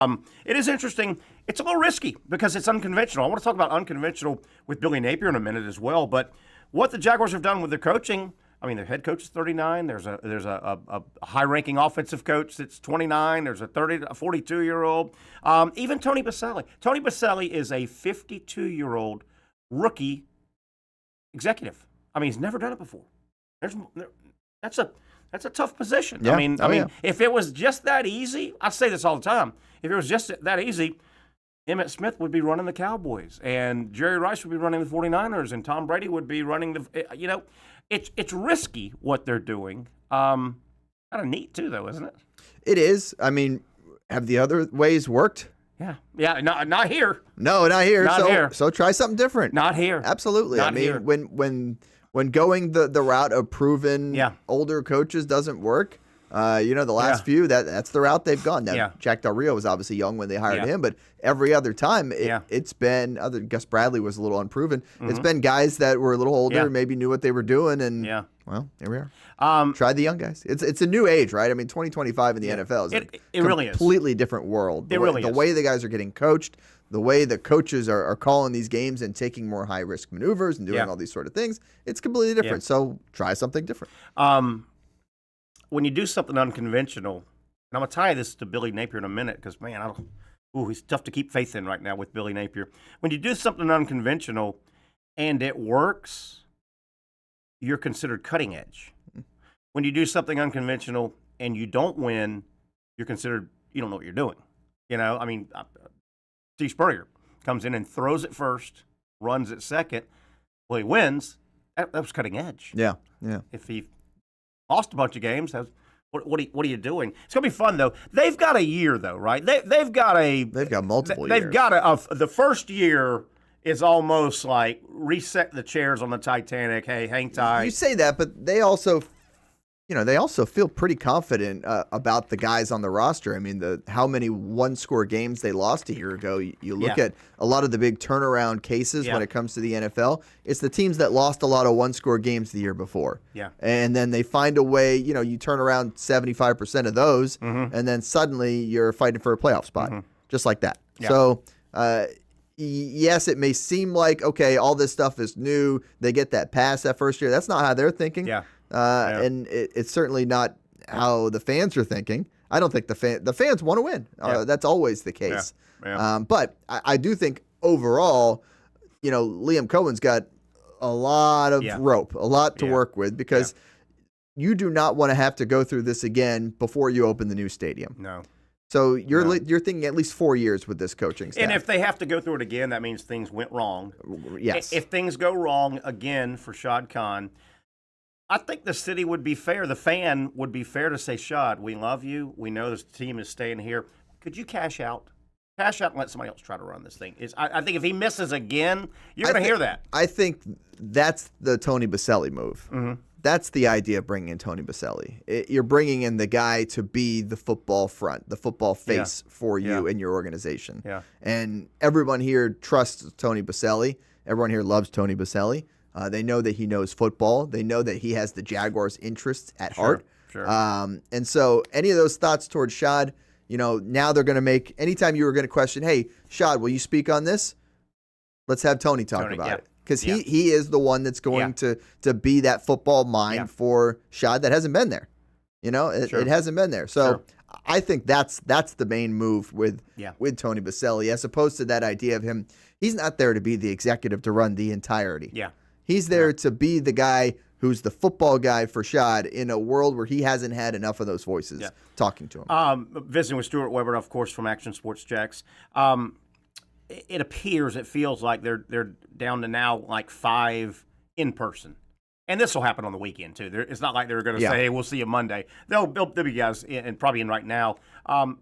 It is interesting. It's a little risky because it's unconventional. I want to talk about unconventional with Billy Napier in a minute as well. But what the Jaguars have done with their coaching, I mean, their head coach is 39. There's a high-ranking offensive coach that's 29. There's a 42-year-old. Even Tony Baselli. Tony Baselli is a 52-year-old rookie executive. I mean, he's never done it before. That's a tough position. Yeah. I mean, if it was just that easy, I say this all the time. If it was just that easy, Emmitt Smith would be running the Cowboys, and Jerry Rice would be running the 49ers, and Tom Brady would be running the. It's risky what they're doing. Kind of neat too, though, isn't it? It is. I mean, have the other ways worked? Yeah. Not here. No, not here. Not here. So try something different. Not here. Absolutely. Not I mean, here. when going the route of proven older coaches doesn't work, the last few that's the route they've gone. Now, Jack Del Rio was obviously young when they hired him, but every other time it's been Gus Bradley was a little unproven. Mm-hmm. It's been guys that were a little older, maybe knew what they were doing, and well, here we are. Try the young guys. It's a new age, right? I mean, 2025 in the NFL is it really is completely different world. The way the guys are getting coached, the way the coaches are calling these games and taking more high-risk maneuvers and doing all these sort of things, it's completely different. So try something different. When you do something unconventional, and I'm going to tie this to Billy Napier in a minute because, man, he's tough to keep faith in right now with Billy Napier. When you do something unconventional and it works, you're considered cutting edge. When you do something unconventional and you don't win, you're considered, you don't know what you're doing. I mean, Steve Spurrier comes in and throws it first, runs it second. Well, he wins. That was cutting edge. Yeah. If he lost a bunch of games, what are you doing? It's gonna be fun though. They've got a year though, right? They've got multiple. They've years. got the first year is almost like reset the chairs on the Titanic. Hey, hang tight. You say that, but they also feel pretty confident about the guys on the roster. I mean, how many one-score games they lost a year ago. You look at a lot of the big turnaround cases when it comes to the NFL. It's the teams that lost a lot of one-score games the year before. Yeah. And then they find a way, you turn around 75% of those, and then suddenly you're fighting for a playoff spot, just like that. Yeah. So, yes, it may seem like, okay, all this stuff is new. They get that pass that first year. That's not how they're thinking. Yeah. And it's certainly not how the fans are thinking. I don't think the fans want to win. That's always the case. Yeah. But I do think overall, Liam Cohen's got a lot of rope, a lot to work with because you do not want to have to go through this again before you open the new stadium. No. So you're thinking at least 4 years with this coaching staff. And if they have to go through it again, that means things went wrong. Yes. If things go wrong again for Shad Khan, I think the city would be fair. The fan would be fair to say, Shad, we love you. We know this team is staying here. Could you cash out? Cash out and let somebody else try to run this thing. I think if he misses again, you're going to hear that. I think that's the Tony Baselli move. Mm-hmm. That's the idea of bringing in Tony Baselli. You're bringing in the guy to be the football front, the football face for you and your organization. Yeah. And everyone here trusts Tony Baselli. Everyone here loves Tony Baselli. They know that he knows football. They know that he has the Jaguars' interests at heart. Sure. And so any of those thoughts towards Shad, now they're going to make – anytime you were going to question, hey, Shad, will you speak on this? Let's have Tony talk about it. Because he is the one that's going to be that football mind for Shad that hasn't been there. It hasn't been there. So I think that's the main move with Tony Baselli, as opposed to that idea of him. He's not there to be the executive to run the entirety. Yeah. He's there to be the guy who's the football guy for Shad in a world where he hasn't had enough of those voices talking to him. Visiting with Stuart Webber, of course, from Action Sports Jax. It feels like they're down to now like 5 in person. And this will happen on the weekend, too. It's not like they're going to say, hey, we'll see you Monday. They'll be guys and probably in right now. Are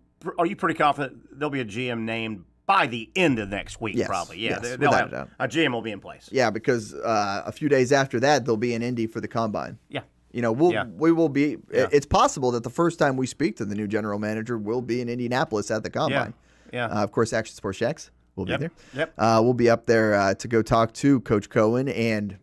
you pretty confident there'll be a GM named by the end of next week, probably? Yeah, yes, they'll have a GM will be in place. Yeah, because a few days after that, they'll be in Indy for the Combine. Yeah. We will be it's possible that the first time we speak to the new general manager will be in Indianapolis at the Combine. Yeah. Of course, Action Sports Jax will be there. Yep. We'll be up there to go talk to Coach Cohen and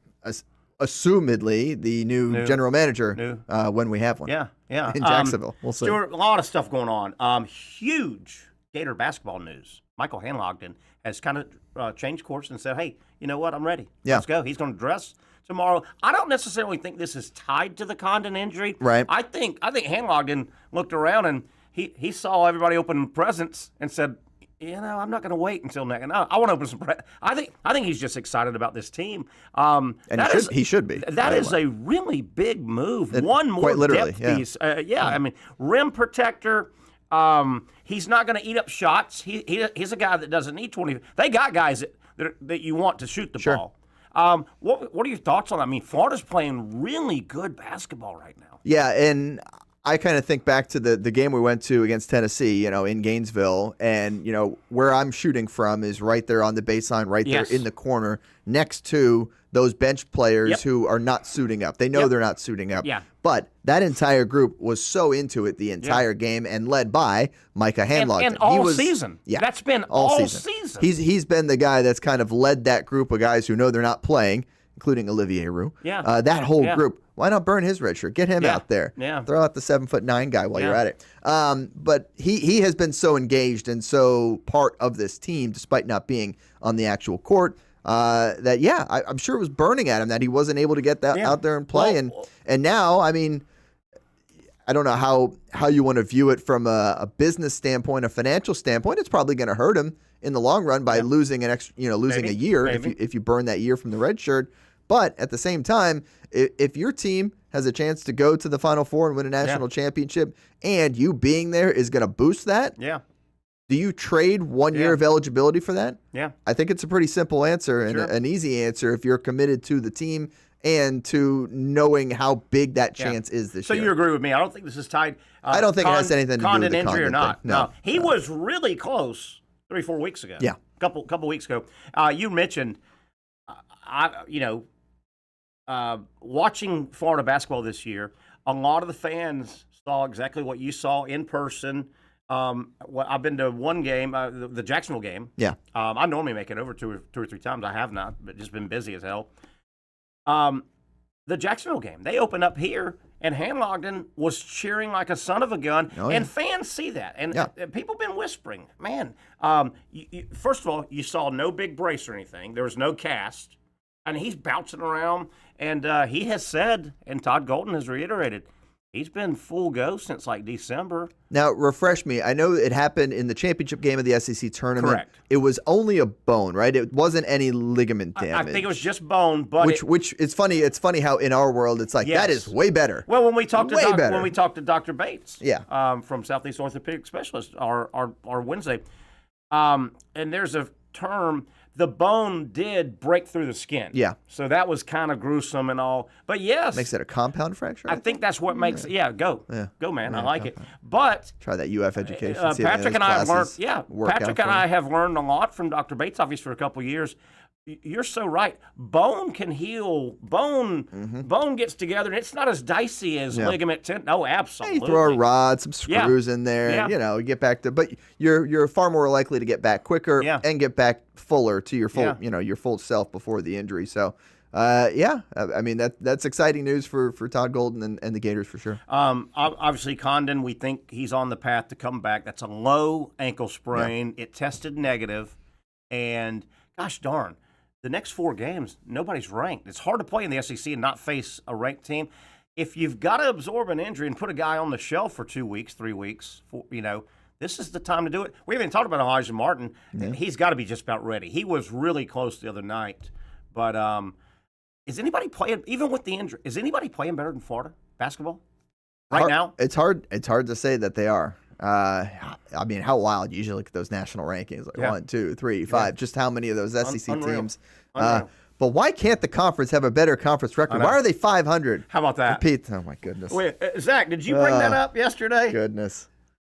assumedly the new general manager when we have one. Yeah. In Jacksonville. We'll see. Stuart, a lot of stuff going on. Huge Gator basketball news. Michael Hanlogden has kind of changed course and said, hey, you know what? I'm ready. Yeah. Let's go. He's going to dress tomorrow. I don't necessarily think this is tied to the Condon injury. Right. I think Hanlogden looked around and he saw everybody open presents and said, I'm not going to wait until next. I want to open some. I think he's just excited about this team. And he should be. That is a really big move. One more quite literally, depth piece. I mean, rim protector. He's not going to eat up shots. He's a guy that doesn't need 20. They got guys that you want to shoot the ball. What are your thoughts on that? I mean, Florida's playing really good basketball right now. Yeah, and I kind of think back to the game we went to against Tennessee, in Gainesville, and where I'm shooting from is right there on the baseline, right there in the corner, next to those bench players who are not suiting up. They know they're not suiting up. Yeah. But that entire group was so into it the entire game and led by Micah Hanlogden. And all season. Yeah, that's been all season. He's been the guy that's kind of led that group of guys who know they're not playing, including Olivier Roux. Yeah. That whole group. Why not burn his red shirt? Get him out there. Yeah. Throw out the 7'9" guy while you're at it. But he has been so engaged and so part of this team, despite not being on the actual court, that I'm sure it was burning at him that he wasn't able to get that out there and play. And now, I mean, I don't know how you want to view it from a business standpoint, a financial standpoint. It's probably going to hurt him in the long run by losing an extra, losing a year if you burn that year from the red shirt. But at the same time, if your team has a chance to go to the Final Four and win a national championship, and you being there is going to boost that, do you trade 1 year of eligibility for that? Yeah. I think it's a pretty simple answer and an easy answer if you're committed to the team and to knowing how big that chance is this year. So you agree with me? I don't think this is tied. I don't think it has anything to do with the injury or not. Thing. No. He was really close 3-4 weeks ago. Yeah. Couple weeks ago. You mentioned, watching Florida basketball this year, a lot of the fans saw exactly what you saw in person. I've been to one game, the Jacksonville game. Yeah. I normally make it over two or three times. I have not, but just been busy as hell. The Jacksonville game, they opened up here, and Hanlogden was cheering like a son of a gun, and fans see that. And people have been whispering, man, first of all, you saw no big brace or anything. There was no cast. And he's bouncing around, and he has said, and Todd Golden has reiterated, he's been full go since like December. Now, refresh me. I know it happened in the championship game of the SEC tournament. Correct. It was only a bone, right? It wasn't any ligament damage. I think it was just bone, but which it's funny. It's funny how in our world it's like that is way better. Well, when we talked to Dr. Bates, from Southeast Orthopedic Specialist, our Wednesday, and there's a term. The bone did break through the skin. Yeah. So that was kind of gruesome and all. But yes. Makes it a compound fracture? I think that's what makes it. Yeah, go, man. I like it. But try that UF education. Patrick and I have learned. Yeah, Patrick and I have learned a lot from Dr. Bates, obviously, for a couple of years. You're so right. Bone can heal. Bone gets together, and it's not as dicey as ligament tendon. No, absolutely. You throw a rod, some screws in there. You get back to. But you're far more likely to get back quicker and get back fuller to your full your full self before the injury. So. I mean that's exciting news for Todd Golden and the Gators for sure. Obviously Condon, we think he's on the path to come back. That's a low ankle sprain. It tested negative, and gosh darn. The next 4 games, nobody's ranked. It's hard to play in the SEC and not face a ranked team. If you've got to absorb an injury and put a guy on the shelf for 2 weeks, 3 weeks, this is the time to do it. We haven't even talked about Elijah Martin. He's got to be just about ready. He was really close the other night. But is anybody playing, even with the injury, is anybody playing better than Florida basketball now? It's hard to say that they are. I mean, how wild you usually look at those national rankings, like 1, 2, 3, 5, just how many of those SEC teams. But why can't the conference have a better conference record? Why are they 500? How about that? Repeat. Oh, my goodness. Wait, Zach, did you bring that up yesterday? Goodness.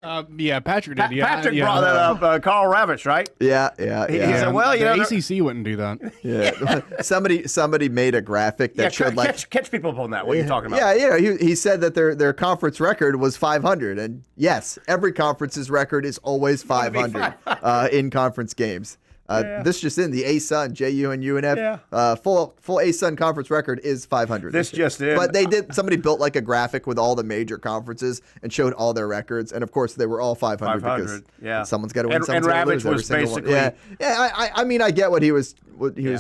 Patrick did. Patrick brought that up. Carl Ravitch, right? Yeah. He said, "Well, the ACC wouldn't do that." Yeah. somebody made a graphic that showed catch people up on that. What are you talking about? Yeah. He said that their conference record was 500, and yes, every conference's record is always 500 in conference games. This just in, the ASUN, JU and UNF, full ASUN conference record is 500. This just in. But somebody built like a graphic with all the major conferences and showed all their records. And of course, they were all 500 because someone's got to win, someone's got to lose every single one. Yeah. I mean, I get what he was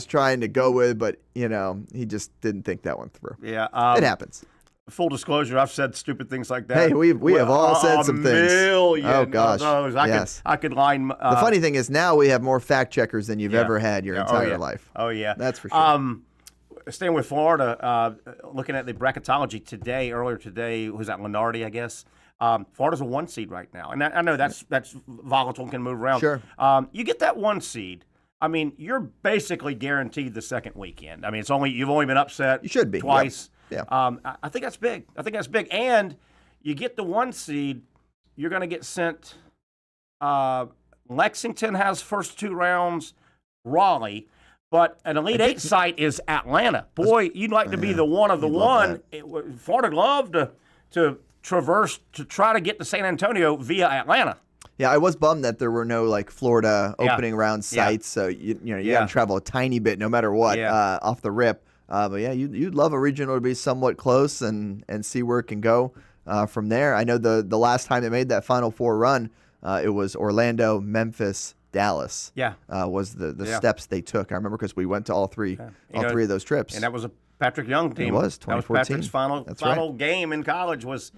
trying to go with, but, he just didn't think that one through. Yeah. It happens. Full disclosure, I've said stupid things like that. Hey, we have all said some things. Oh, gosh. Of those. I could line. The funny thing is now we have more fact checkers than you've ever had your entire life. Oh, yeah. That's for sure. Staying with Florida, looking at the bracketology earlier today, who's at Lenardi, I guess. Florida's a 1 seed right now. And I know that's volatile and can move around. Sure. You get that 1 seed. I mean, you're basically guaranteed the second weekend. I mean, you've only been upset you should be. twice. Yep. Yeah. I think that's big. And you get the 1 seed, you're going to get sent. Lexington has first 2 rounds, Raleigh, but an Elite 8 site is Atlanta. Boy, you'd like to be the one of the one. Florida loved to traverse to try to get to San Antonio via Atlanta. Yeah, I was bummed that there were no Florida opening round sites, so you got to travel a tiny bit no matter what off the rip. But yeah, you'd love a regional to be somewhat close and see where it can go from there. I know the last time they made that Final Four run, it was Orlando, Memphis, Dallas. Yeah, was the steps they took. I remember because we went to all three of those trips. And that was a Patrick Young team. It was 2014. That was Patrick's final game in college was.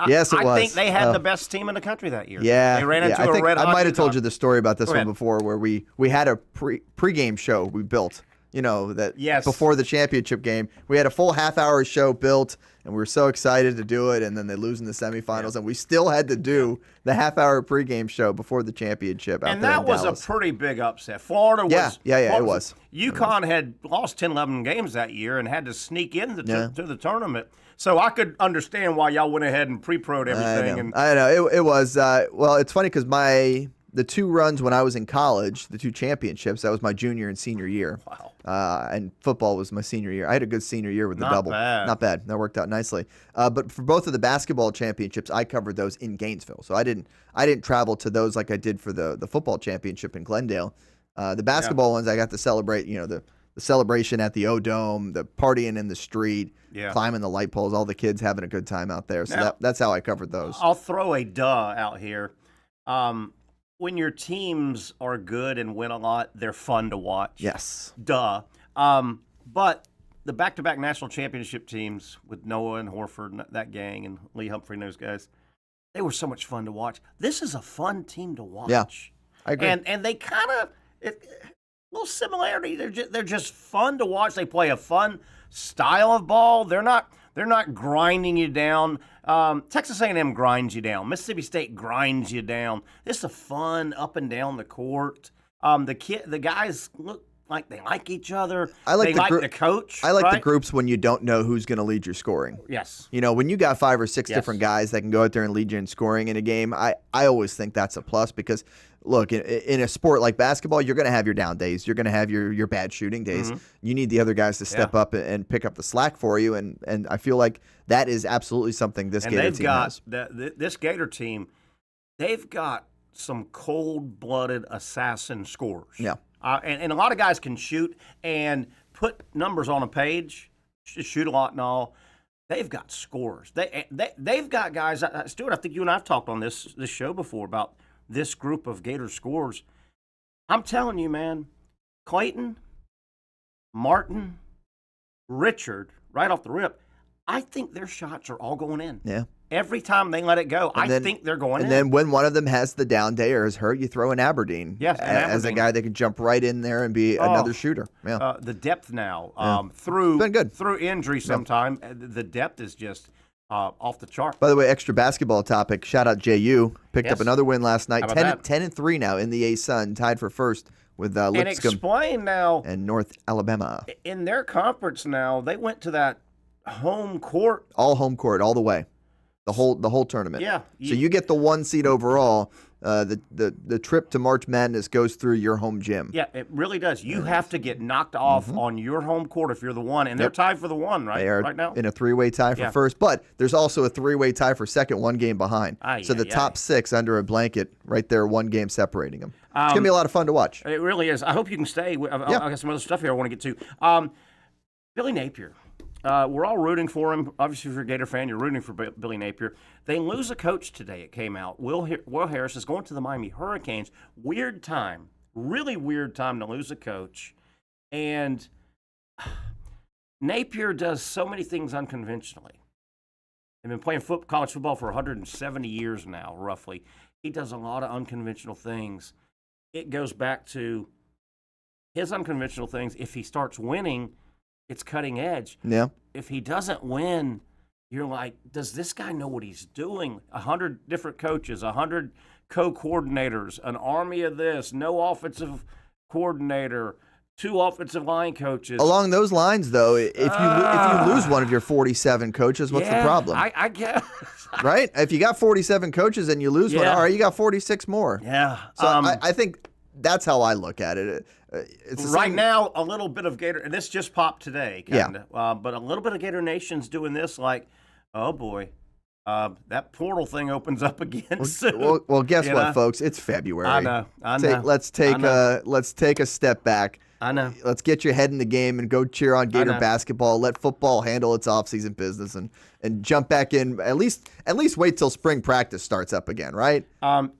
Yes, it was. I think they had the best team in the country that year. Yeah, they ran into a red hot. I might have told you the story about this one before, where we had a pregame show we built. Before the championship game, we had a full half-hour show built, and we were so excited to do it. And then they lose in the semifinals, and we still had to do the half-hour pregame show before the championship. And that was a pretty big upset. Florida was. It was. UConn had lost 10, 11 games that year and had to sneak in to the tournament. So I could understand why y'all went ahead and pre-pro'd everything. I know. It was. Well, it's funny because the 2 runs when I was in college, the 2 championships, that was my junior and senior year. Wow. And football was my senior year. I had a good senior year with the double. Not bad. That worked out nicely. But for both of the basketball championships, I covered those in Gainesville. So I didn't travel to those like I did for the football championship in Glendale. The basketball ones, I got to celebrate, the celebration at the O-Dome, the partying in the street, climbing the light poles, all the kids having a good time out there. So now, that's how I covered those. I'll throw a out here. When your teams are good and win a lot, they're fun to watch. Yes. But the back-to-back national championship teams with Noah and Horford, that gang, and Lee Humphrey and those guys, they were so much fun to watch. This is a fun team to watch. Yeah, I agree. And they kind of little similarity. They're just fun to watch. They play a fun style of ball. They're not grinding you down. Texas A&M grinds you down. Mississippi State grinds you down. This is a fun up and down the court. The guys look like they like each other. They like the coach. I like the groups when you don't know who's going to lead your scoring. Yes. When you got 5 or 6 different guys that can go out there and lead you in scoring in a game, I always think that's a plus because, look, in a sport like basketball, you're going to have your down days. You're going to have your bad shooting days. Mm-hmm. You need the other guys to step up and pick up the slack for you, and I feel like that is absolutely something this Gator team has. This Gator team, they've got some cold-blooded assassin scorers. Yeah. And a lot of guys can shoot and put numbers on a page, shoot a lot and all. They've got scorers. They've got guys. Stuart, I think you and I have talked on this show before about this group of Gator scorers. I'm telling you, man, Clayton, Martin, Richard, right off the rip, I think their shots are all going in. Yeah. Every time they let it go, I think they're going in. And then when one of them has the down day or is hurt, you throw in Aberdeen. Yes, as a guy that can jump right in there and be another shooter. Yeah. The depth now, through injury sometime, the depth is just off the chart. By the way, extra basketball topic. Shout out JU. Picked up another win last night. 10-3 now in the A-Sun, tied for first with Lipscomb. And explain now. And North Alabama. In their conference now, they went to that home court. All home court, all the way. The whole tournament. Yeah. So you get the 1 seed overall. the trip to March Madness goes through your home gym. Yeah, it really does. You have to get knocked off on your home court if you're the one, and they're tied for the one They are right now. in a 3-way tie for first, but there's also a 3-way tie for second, 1 game behind. So the top 6 under a blanket right there, 1 game separating them. It's going to be a lot of fun to watch. It really is. I hope you can stay. I got some other stuff here I want to get to. Billy Napier. We're all rooting for him. Obviously, if you're a Gator fan, you're rooting for Billy Napier. They lose a coach today. It came out. Will Harris is going to the Miami Hurricanes. Weird time. Really weird time to lose a coach. And Napier does so many things unconventionally. They've been playing college football for 170 years now, roughly. He does a lot of unconventional things. It goes back to his unconventional things. If he starts winning, it's cutting edge. Yeah. If he doesn't win, you're like, does this guy know what he's doing? 100 different coaches, 100 co-coordinators, an army of this, no offensive coordinator, 2 offensive line coaches. Along those lines, though, if you lose one of your 47 coaches, what's the problem? I guess. Right? If you got 47 coaches and you lose one, all right, you got 46 more. Yeah. So I think that's how I look at it. It's right now, a little bit of Gator, and this just popped today, kind of. But a little bit of Gator Nation's doing this, like, oh boy, that portal thing opens up again soon. Well, guess what, folks? It's February. I know. Let's take a step back. I know. Let's get your head in the game and go cheer on Gator basketball. Let football handle its offseason business and jump back in. At least wait till spring practice starts up again, right?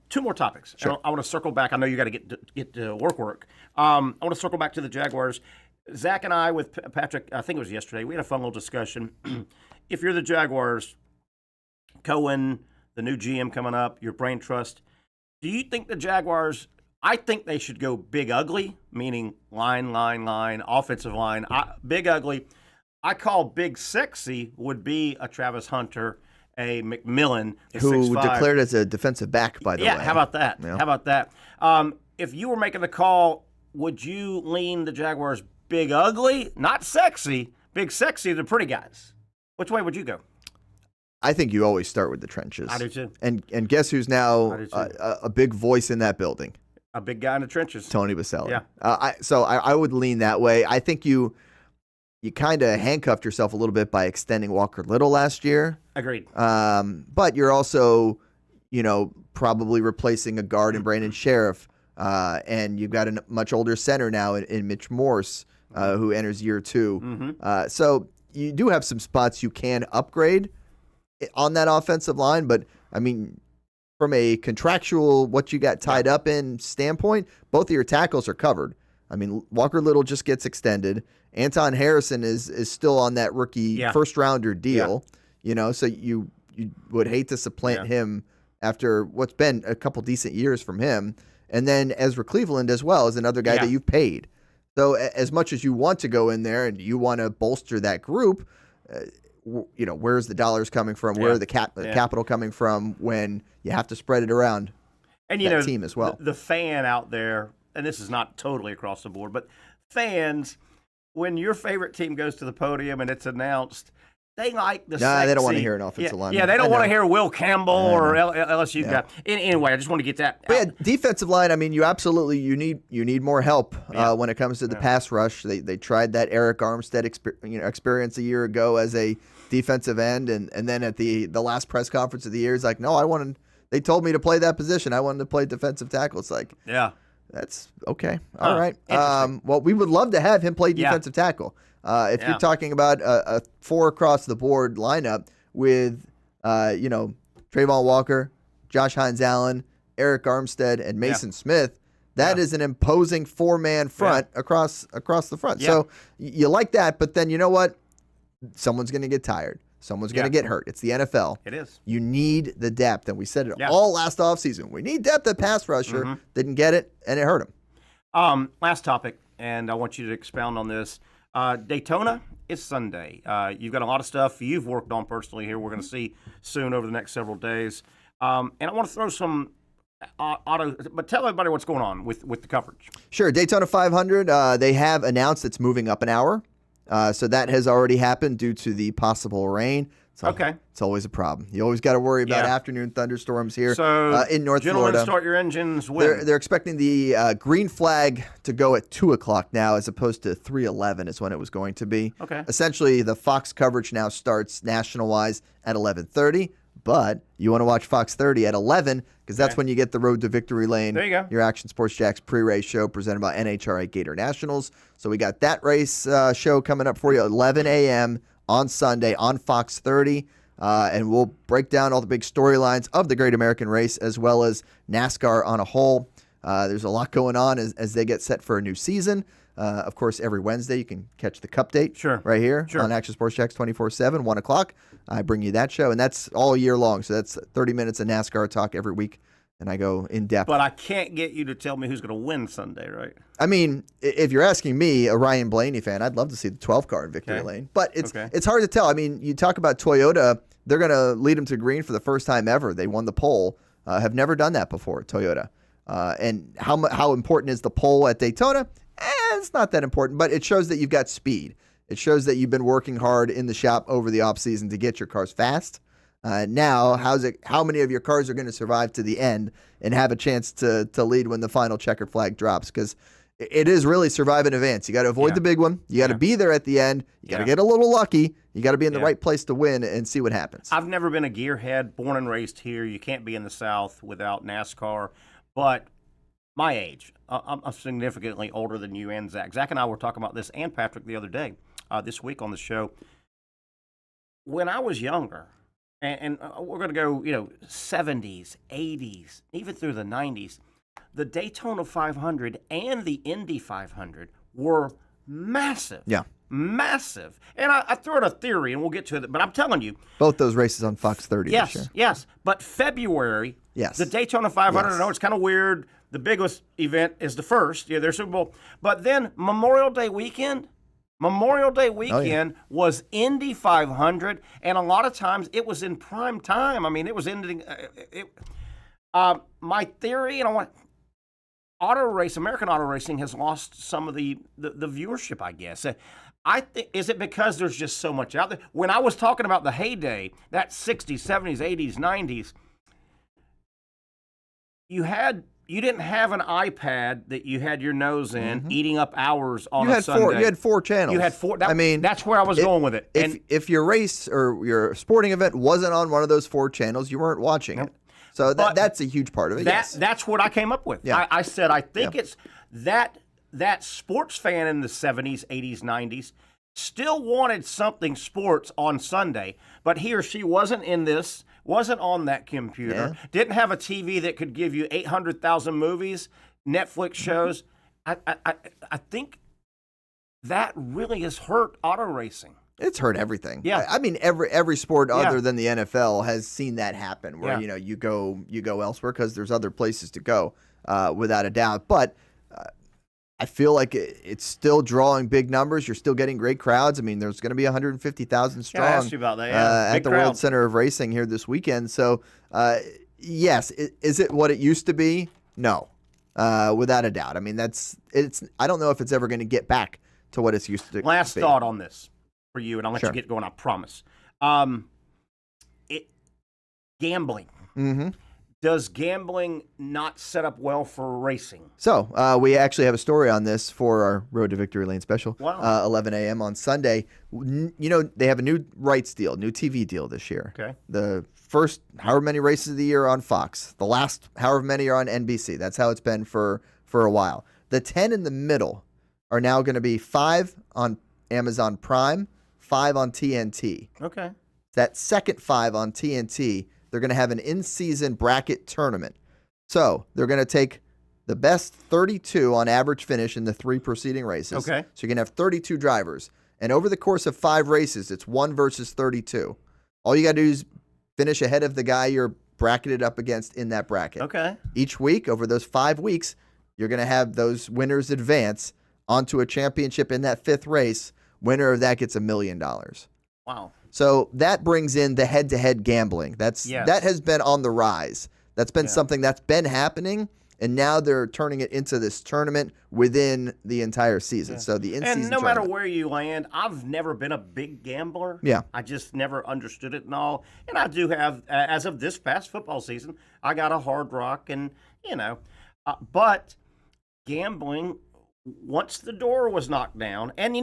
2 more topics. Sure. I want to circle back. I know you got to get to work. I want to circle back to the Jaguars. Zach and I with Patrick, I think it was yesterday, we had a fun little discussion. If you're the Jaguars, Cohen, the new GM coming up, your brain trust, do you think the Jaguars, I think they should go big ugly, meaning line, offensive line. Big ugly. I call big sexy would be a Travis Hunter, a McMillan, who declared as a defensive back, by the way. Yeah, how about that? Yeah. How about that? If you were making the call, would you lean the Jaguars big ugly, not sexy? Big sexy, the pretty guys. Which way would you go? I think you always start with the trenches. I do too. And guess who's now a big voice in that building? A big guy in the trenches. Tony Baselli. Yeah. So I would lean that way. I think you kind of handcuffed yourself a little bit by extending Walker Little last year. Agreed. But you're also, probably replacing a guard in Brandon Sheriff. And you've got a much older center now in Mitch Morse, who enters year 2. Mm-hmm. So you do have some spots you can upgrade on that offensive line. But, I mean, from a contractual, what you got tied up in standpoint, both of your tackles are covered. I mean, Walker Little just gets extended. Anton Harrison is still on that rookie first-rounder deal. So you would hate to supplant him after what's been a couple decent years from him. And then Ezra Cleveland as well is another guy that you've paid. So as much as you want to go in there and you want to bolster that group, where's the dollars coming from? Where are the capital coming from when you have to spread it around and that team as well? The fan out there, and this is not totally across the board, but fans, when your favorite team goes to the podium and it's announced, they like the sexy. They don't want to hear an offensive lineman. Yeah, they don't want to hear Will Campbell or LSU guy. Anyway, I just want to get that. But defensive line, I mean, you absolutely you need more help when it comes to the pass rush. They tried that Eric Armstead experience a year ago as a defensive end, and then at the last press conference of the year, he's like, no, they told me to play that position. I wanted to play defensive tackle. It's like, that's okay. All right. Well, we would love to have him play defensive tackle. If you're talking about a 4 across the board lineup with, Trayvon Walker, Josh Hines-Allen, Eric Armstead, and Mason Smith, that is an imposing 4-man front across the front. Yeah. So you like that, but then you know what? Someone's going to get tired. Someone's going to get hurt. It's the NFL. It is. You need the depth, and we said it all last offseason. We need depth at pass rusher. Mm-hmm. Didn't get it, and it hurt him. Last topic, and I want you to expound on this. Daytona is Sunday. You've got a lot of stuff you've worked on personally here. We're going to see soon over the next several days. And I want to throw some but tell everybody what's going on with the coverage. Sure. Daytona 500, they have announced it's moving up an hour. So that has already happened due to the possible rain. So Okay. It's always a problem. You always got to worry about afternoon thunderstorms here in North gentlemen, Florida. start your engines when? They're expecting the green flag to go at 2 o'clock now, as opposed to 3:11 is when it was going to be. Okay. Essentially, the Fox coverage now starts national-wise at 11:30, but you want to watch Fox 30 at 11 because that's when you get the Road to Victory Lane. There you go. Your Action Sports Jax pre-race show presented by NHRA Gator Nationals. So we got that race show coming up for you at 11 a.m. on Sunday on Fox 30. And we'll break down all the big storylines of the Great American Race as well as NASCAR on a whole. There's a lot going on as they get set for a new season. Of course, every Wednesday you can catch the Cup Date right here on Action Sports Jax 24/7, 1 o'clock. I bring you that show, and that's all year long. So that's 30 minutes of NASCAR talk every week, and I go in depth. But I can't get you to tell me who's going to win Sunday, right? I mean, if you're asking me, a Ryan Blaney fan, I'd love to see the 12 car in Victory Lane. But it's hard to tell. I mean, you talk about Toyota, they're going to lead them to green for the first time ever. They won the pole. Have never done that before, Toyota. And how important is the pole at Daytona? It's not that important, but it shows that you've got speed. It shows that you've been working hard in the shop over the offseason to get your cars fast. Now, how many of your cars are going to survive to the end and have a chance to lead when the final checkered flag drops? Because it is really survive in advance. You got to avoid the big one. You got to be there at the end. You got to get a little lucky. You got to be in the right place to win and see what happens. I've never been a gearhead, born and raised here. You can't be in the South without NASCAR. But my age, I'm significantly older than you and Zach. Zach and I were talking about this and Patrick the other day, this week on the show. When I was younger, and we're going to go, 70s, 80s, even through the 90s, the Daytona 500 and the Indy 500 were massive. Yeah. Massive. And I threw out a theory, and we'll get to it, but I'm telling you. Both those races on Fox 30 this year. Yes. But February, the Daytona 500, I know it's kind of weird. The biggest event is the first, their Super Bowl. But then Memorial Day weekend was Indy 500, and a lot of times it was in prime time. I mean, it was ending. My theory, and I want American auto racing has lost some of the viewership, I guess. I think, is it because there's just so much out there? When I was talking about the heyday, that 60s, 70s, 80s, 90s, you didn't have an iPad that you had your nose in, eating up hours on a Sunday. You had 4 channels. You had 4. That's where I was going with it. If your race or your sporting event wasn't on one of those 4 channels, you weren't watching it. So that's a huge part of it. That's what I came up with. Yeah. I said I think it's that sports fan in the 70s, 80s, 90s still wanted something sports on Sunday, but he or she wasn't on that computer, didn't have a TV that could give you 800,000 movies, Netflix shows. I think that really has hurt auto racing. It's hurt everything. Yeah. I mean, every sport other than the NFL has seen that happen where, you go elsewhere because there's other places to go, without a doubt. But I feel like it's still drawing big numbers. You're still getting great crowds. I mean, there's going to be 150,000 strong I asked you about that. at the World Center of Racing here this weekend. So, yes, is it what it used to be? No, without a doubt. I mean, I don't know if it's ever going to get back to what it's used to be. Last thought on this for you, and I'll let you get going, I promise. Gambling. Mm-hmm. Does gambling not set up well for racing? So we actually have a story on this for our Road to Victory Lane special. Wow. 11 a.m. on Sunday. They have a new rights deal, new TV deal this year. Okay. The first however many races of the year are on Fox. The last however many are on NBC. That's how it's been for a while. The 10 in the middle are now going to be 5 on Amazon Prime, 5 on TNT. Okay. That second 5 on TNT, they're going to have an in-season bracket tournament. So they're going to take the best 32 on average finish in the 3 preceding races. Okay. So you're going to have 32 drivers. And over the course of 5 races, it's 1 versus 32. All you got to do is finish ahead of the guy you're bracketed up against in that bracket. Okay. Each week, over those 5 weeks, you're going to have those winners advance onto a championship in that 5th race. Winner of that gets $1 million. Wow. So that brings in the head-to-head gambling. That has been on the rise. That's been something that's been happening. and now they're turning it into this tournament within the entire season. So the in-season and no matter tournament. where you land, I've never been a big gambler. Yeah. I just never understood it and all. And I do have, as of this past football season, I got a Hard Rock, and but gambling. Once the door was knocked down, and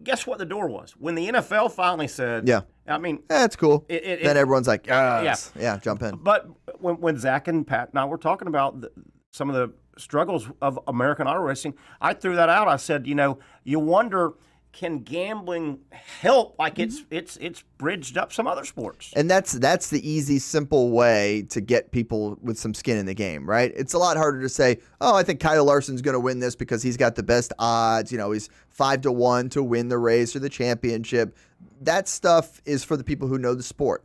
guess what the door was? When the NFL finally said, Yeah. I mean, That's cool. Then everyone's like, yeah, jump in. But when Zach and Pat and I were talking about some of the struggles of American auto racing, I threw that out. I said, you wonder, can gambling help? Like it's bridged up some other sports. And that's the easy, simple way to get people with some skin in the game, right? It's a lot harder to say, oh, I think Kyle Larson's going to win this because he's got the best odds. He's 5-1 to win the race or the championship. That stuff is for the people who know the sport.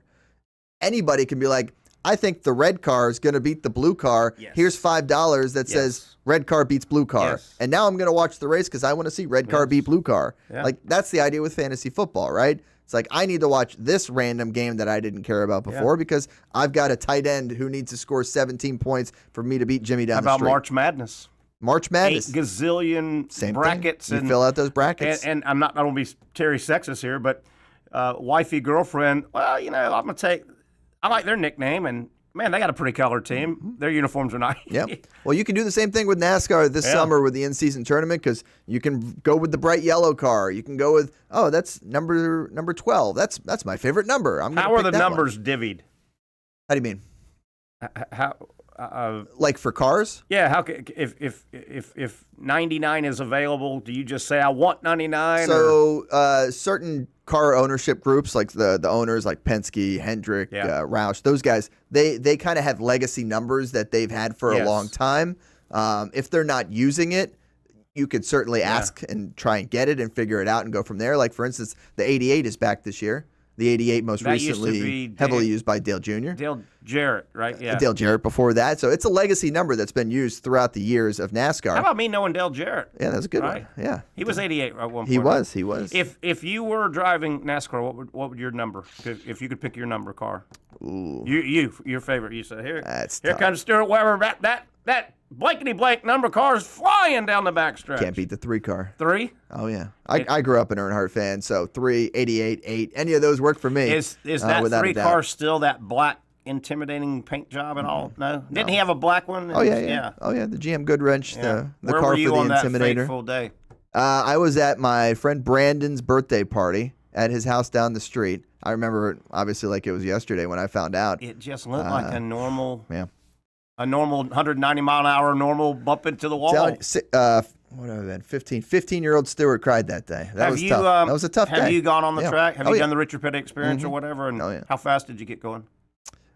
Anybody can be like, I think the red car is going to beat the blue car. Yes. Here's $5 that says red car beats blue car. Yes. And now I'm going to watch the race because I want to see red car beat blue car. Yeah. Like, that's the idea with fantasy football, right? It's like, I need to watch this random game that I didn't care about before because I've got a tight end who needs to score 17 points for me to beat Jimmy down the How street. about March Madness? March Madness. 8 gazillion Same brackets. thing. You And fill out those brackets. And I don't be Terry sexist here, but wifey girlfriend. Well, I'm gonna take. I like their nickname, and man, they got a pretty colored team. Their uniforms are nice. Yeah. Well, you can do the same thing with NASCAR this summer with the in-season tournament because you can go with the bright yellow car. You can go with that's number 12. That's my favorite number. How are the numbers divvied? How do you mean? How? Like for cars? Yeah. How if 99 is available, do you just say I want 99? So certain car ownership groups, like the owners, like Penske, Hendrick, Roush, those guys, they kind of have legacy numbers that they've had for a long time. If they're not using it, you could certainly ask and try and get it and figure it out and go from there. Like, for instance, the 88 is back this year. The 88 most That used to recently be heavily used by Dale Jr. Dale Jarrett, right? Yeah. Dale Jarrett before that. So it's a legacy number that's been used throughout the years of NASCAR. How about me knowing Dale Jarrett? Yeah, that's a good Right? one. Yeah. He was 88 at one point. He was. If you were driving NASCAR, what would your number? If you could pick your number car. Ooh. Your favorite. You said here. That's here tough. comes Stuart Webber. That blankety blank number car is flying down the backstretch. Can't beat the 3 car. 3. Oh, yeah. I grew up an Earnhardt fan, so 3, 88, 8, any of those work for me. Is that without 3 a doubt. car still that black intimidating paint job and all? No? Didn't he have a black one? Oh, yeah. Oh, yeah, the GM Goodwrench, the Where car were you for the on that Intimidator. fateful day? I was at my friend Brandon's birthday party at his house down the street. I remember it obviously like it was yesterday when I found out. It just looked like a normal... Yeah. A normal 190-mile-an-hour normal bump into the wall. What have I been? 15-year-old Stuart cried that day. That was tough. That was a tough day. Have you gone on the track? Have you done the Richard Petty experience or whatever? And how fast did you get going?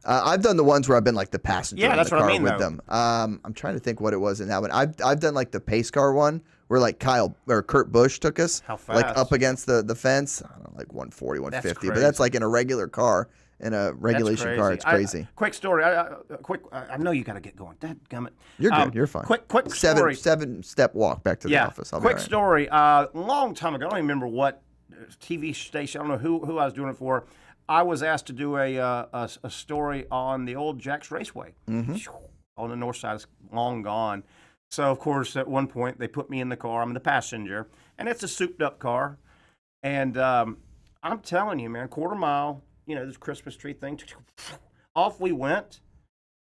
I've done the ones where I've been like the passenger in that's the what car I mean, with though. them. I'm trying to think what it was in that one. I've done like the pace car one where like Kurt Busch took us. How fast? Like up against the fence. I don't know, like 140, 150. But that's like in a regular car. In a regulation car, it's crazy. Quick story. I know you got to get going. Dadgummit. You're good. You're fine. Quick story. 7-step walk back to the office. I'll be Quick all right. story. Long time ago, I don't even remember what TV station. I don't know who I was doing it for. I was asked to do a story on the old Jax Raceway on the north side. It's long gone. So of course, at one point they put me in the car. I'm the passenger, and it's a souped-up car. And I'm telling you, man, quarter mile. This Christmas tree thing. Off we went.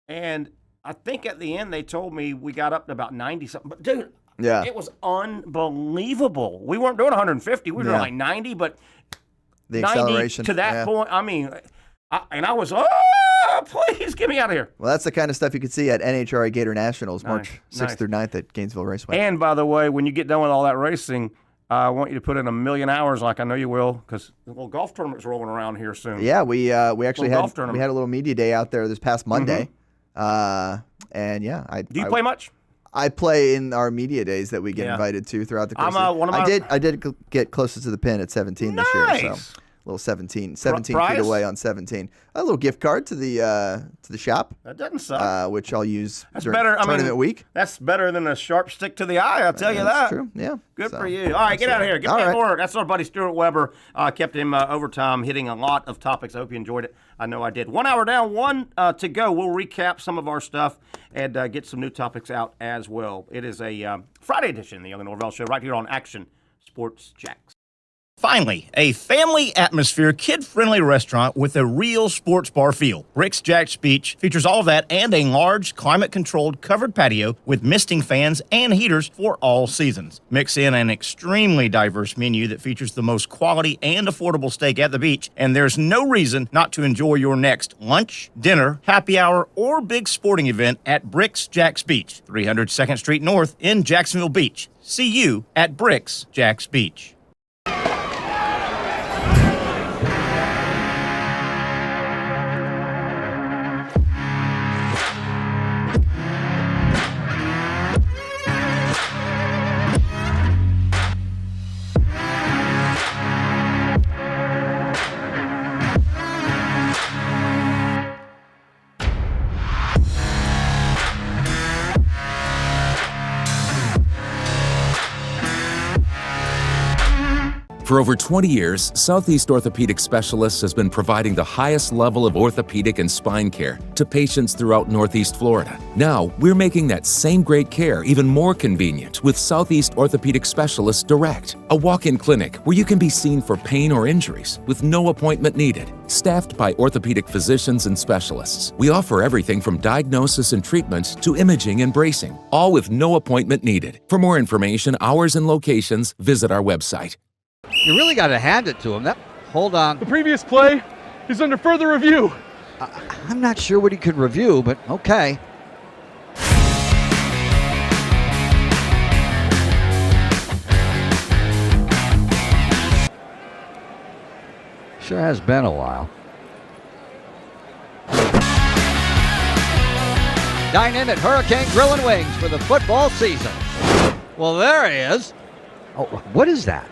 And I think at the end they told me we got up to about 90-something. But, dude, it was unbelievable. We weren't doing 150. We were doing like 90, but the 90 acceleration to that point, I mean, I was, please get me out of here. Well, that's the kind of stuff you could see at NHRA Gator Nationals, March 6th through 9th at Gainesville Raceway. And, by the way, when you get done with all that racing, I want you to put in 1 million hours, like I know you will, because the little golf tournament's rolling around here soon. Yeah, we actually had golf a little media day out there this past Monday, and Do you play much? I play in our media days that we get invited to throughout the course. I did get closest to the pin at 17 this year. So little 17 feet Prize? away on 17. A little gift card to the shop. That doesn't suck. Which I'll use That's during better. tournament week. That's better than a sharp stick to the eye. I'll tell you that. That's true. Yeah. Good for you. All right, get out of here. Get back to work. That's our buddy Stuart Webber. Kept him overtime, hitting a lot of topics. I hope you enjoyed it. I know I did. 1 hour down, one to go. We'll recap some of our stuff and get some new topics out as well. It is a Friday edition of the Young and Norvelle Show right here on Action Sports Jax. Finally, a family atmosphere, kid-friendly restaurant with a real sports bar feel. Jaguars Jax Beach features all of that and a large, climate-controlled covered patio with misting fans and heaters for all seasons. Mix in an extremely diverse menu that features the most quality and affordable steak at the beach, and there's no reason not to enjoy your next lunch, dinner, happy hour, or big sporting event at Jaguars Jax Beach, 300 2nd Street North in Jacksonville Beach. See you at Jaguars Jax Beach. For over 20 years, Southeast Orthopedic Specialists has been providing the highest level of orthopedic and spine care to patients throughout Northeast Florida. Now, we're making that same great care even more convenient with Southeast Orthopedic Specialists Direct, a walk-in clinic where you can be seen for pain or injuries with no appointment needed. Staffed by orthopedic physicians and specialists, we offer everything from diagnosis and treatment to imaging and bracing, all with no appointment needed. For more information, hours, and locations, visit our website. You really got to hand it to him. Hold on. The previous play is under further review. I'm not sure what he could review, but okay. Sure has been a while. Dynamic Hurricane Grill and Wings for the football season. Well, there he is. Oh, what is that?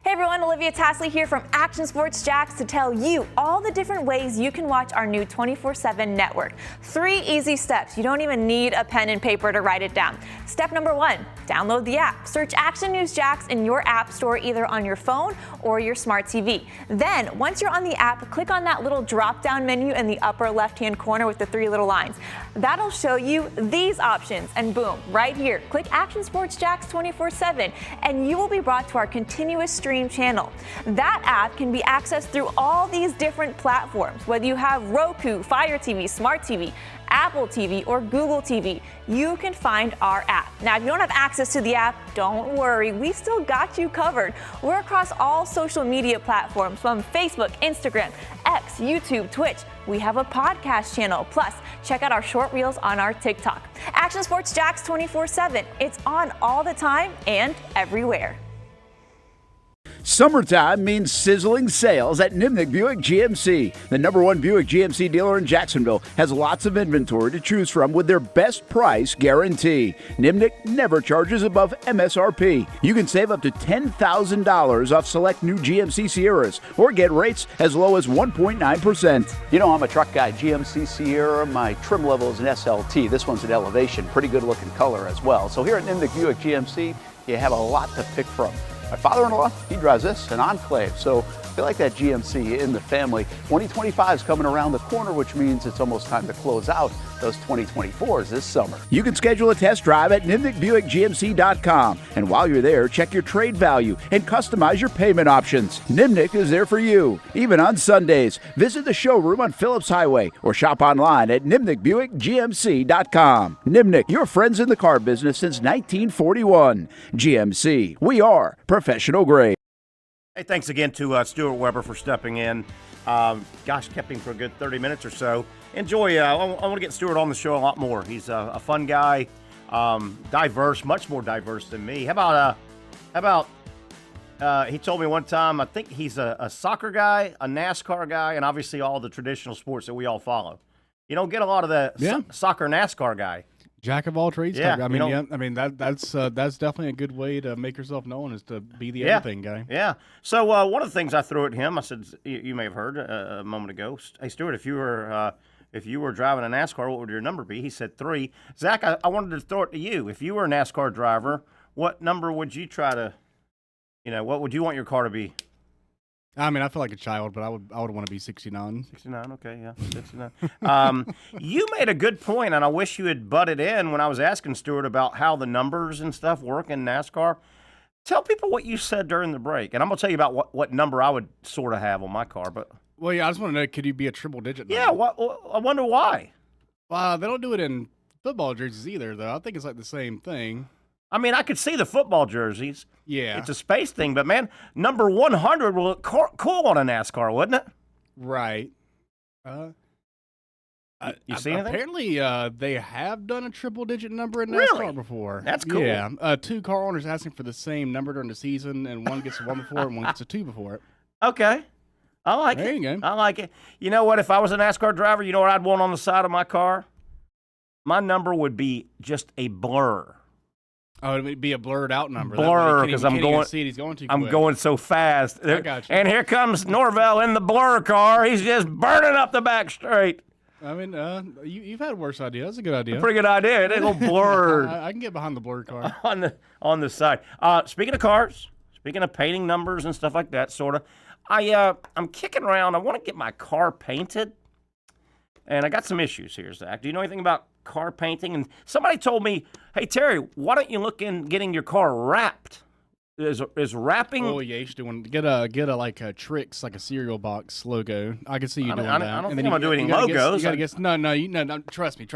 Hey everyone, Olivia Tasley here from Action Sports Jax to tell you all the different ways you can watch our new 24/7 network. 3 easy steps. You don't even need a pen and paper to write it down. Step number 1, download the app. Search Action News Jax in your app store either on your phone or your smart TV. Then, once you're on the app, click on that little drop-down menu in the upper left-hand corner with the 3 little lines. That'll show you these options, and boom, right here, click Action Sports Jax 24/7, and you will be brought to our continuous stream channel. That app can be accessed through all these different platforms, whether you have Roku, Fire TV, Smart TV, Apple TV, or Google TV. You can find our app. Now, if you don't have access to the app, don't worry, we still got you covered. We're across all social media platforms from Facebook, Instagram, X, YouTube, Twitch. We have a podcast channel. Plus, check out our short reels on our TikTok. Action Sports Jax 24/7. It's on all the time and everywhere. Summertime means sizzling sales at Nimnick Buick GMC. The #1 Buick GMC dealer in Jacksonville has lots of inventory to choose from with their best price guarantee. Nimnick never charges above MSRP. You can save up to $10,000 off select new GMC Sierras or get rates as low as 1.9%. You know, I'm a truck guy. GMC Sierra, my trim level is an SLT. This one's an Elevation. Pretty good looking color as well. So here at Nimnick Buick GMC, you have a lot to pick from. My father-in-law, he drives this, an Enclave, so I feel like that GMC in the family. 2025 is coming around the corner, which means it's almost time to close out those 2024s this summer. You can schedule a test drive at NimnickBuickGMC.com. And while you're there, check your trade value and customize your payment options. Nimnick is there for you, even on Sundays. Visit the showroom on Phillips Highway or shop online at NimnickBuickGMC.com. Nimnick, your friends in the car business since 1941. GMC, we are professional grade. Hey, thanks again to Stuart Webber for stepping in. Kept him for a good 30 minutes or so. Enjoy. I want to get Stuart on the show a lot more. He's a fun guy, diverse, much more diverse than me. How about he told me one time, I think he's a soccer guy, a NASCAR guy, and obviously all the traditional sports that we all follow. You don't get a lot of the soccer NASCAR guy. Jack of all trades. Yeah, type. I mean, that's definitely a good way to make yourself known, is to be the everything guy. Yeah. So one of the things I threw at him, I said, you may have heard a moment ago, hey Stuart, if you were driving a NASCAR, what would your number be? He said 3. Zach, I wanted to throw it to you. If you were a NASCAR driver, what number would you try to, what would you want your car to be? I mean, I feel like a child, but I would want to be 69. 69, okay, yeah, 69. You made a good point, and I wish you had butted in when I was asking Stuart about how the numbers and stuff work in NASCAR. Tell people what you said during the break, and I'm going to tell you about what number I would sort of have on my car. But well, yeah, I just want to know, could you be a triple-digit number? Yeah, I wonder why. Well, they don't do it in football jerseys either, though. I think it's like the same thing. I mean, I could see the football jerseys. Yeah. It's a space thing, but, man, number 100 will look cool on a NASCAR, wouldn't it? Right. You see anything? Apparently, they have done a triple-digit number in NASCAR Really? before. That's cool. Yeah. 2 car owners asking for the same number during the season, and one gets a 1 before it and one gets a 2 before it. Okay. I like it. There you go. I like it. You know what? If I was a NASCAR driver, you know what I'd want on the side of my car? My number would be just a blur. Oh, it would be a blurred out number. Blur, because I'm going. See it. He's going too I'm quick. going so fast. I got you. And here comes Norvelle in the blur car. He's just burning up the back straight. I mean, you've had worse ideas. That's a good idea. Pretty good idea. They go blurred I can get behind the blurred car. on the side. Speaking of cars, speaking of painting numbers and stuff like that, sort of. I'm kicking around. I want to get my car painted, and I got some issues here, Zach. Do you know anything about car painting? And somebody told me, hey, Terry, why don't you look in getting your car wrapped? Is wrapping? Oh yeah, you should do one. Get a like a Trix, like a cereal box logo. I can see you doing that. I don't think I'm gonna do any logos. You gotta guess. No. Trust me.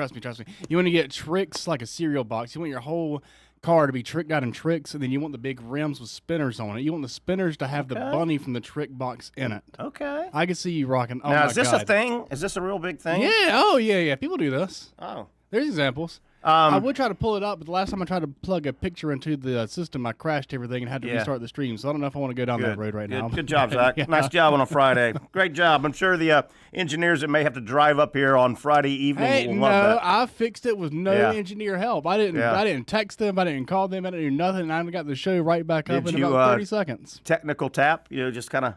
You want to get Trix like a cereal box. You want your whole car to be tricked out in Trix, and then you want the big rims with spinners on it. You want the spinners to have the bunny from the Trick box in it. Okay. I can see you rocking. Oh now, my is this God. a thing? Is this a real big thing? Yeah. Oh yeah. People do this. Oh. There's examples. I would try to pull it up, but the last time I tried to plug a picture into the system, I crashed everything and had to restart the stream. So I don't know if I want to go down that road right now. Good job, Zach. Yeah. Nice job on a Friday. Great job. I'm sure the engineers that may have to drive up here on Friday evening will love that. I fixed it with no engineer help. I didn't text them. I didn't call them. I didn't do nothing. And I got the show right back up in about 30 seconds. Technical tap, just kind of.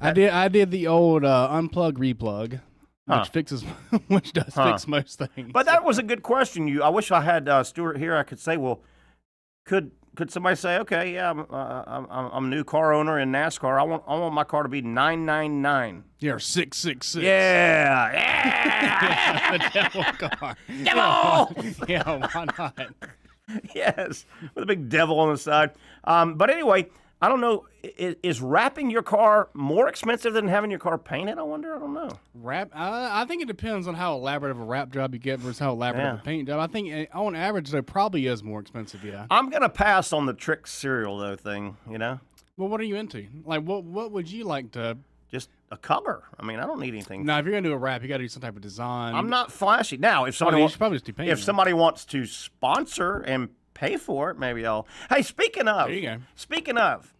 I did the old unplug replug. Which does fix most things. But that was a good question. I wish I had Stuart here. I could say, well, could somebody say, okay, yeah, I'm a new car owner in NASCAR. I want my car to be 999. Yeah, or 666. Yeah. The devil car. Devil. Yeah, why not? Yes, with a big devil on the side. But anyway, I don't know. Is wrapping your car more expensive than having your car painted? I wonder. I don't know. I think it depends on how elaborate of a wrap job you get versus how elaborate of a paint job. I think on average, it probably is more expensive. Yeah. I'm gonna pass on the Trix cereal though thing. Well, what are you into? Like, what would you like to? Just a color. I mean, I don't need anything. No, if you're gonna do a wrap, you got to do some type of design. I'm not flashy. Now, if somebody you should probably just do paint. If somebody wants to sponsor and pay for it, maybe I'll. Hey, speaking of. There you go. Speaking of.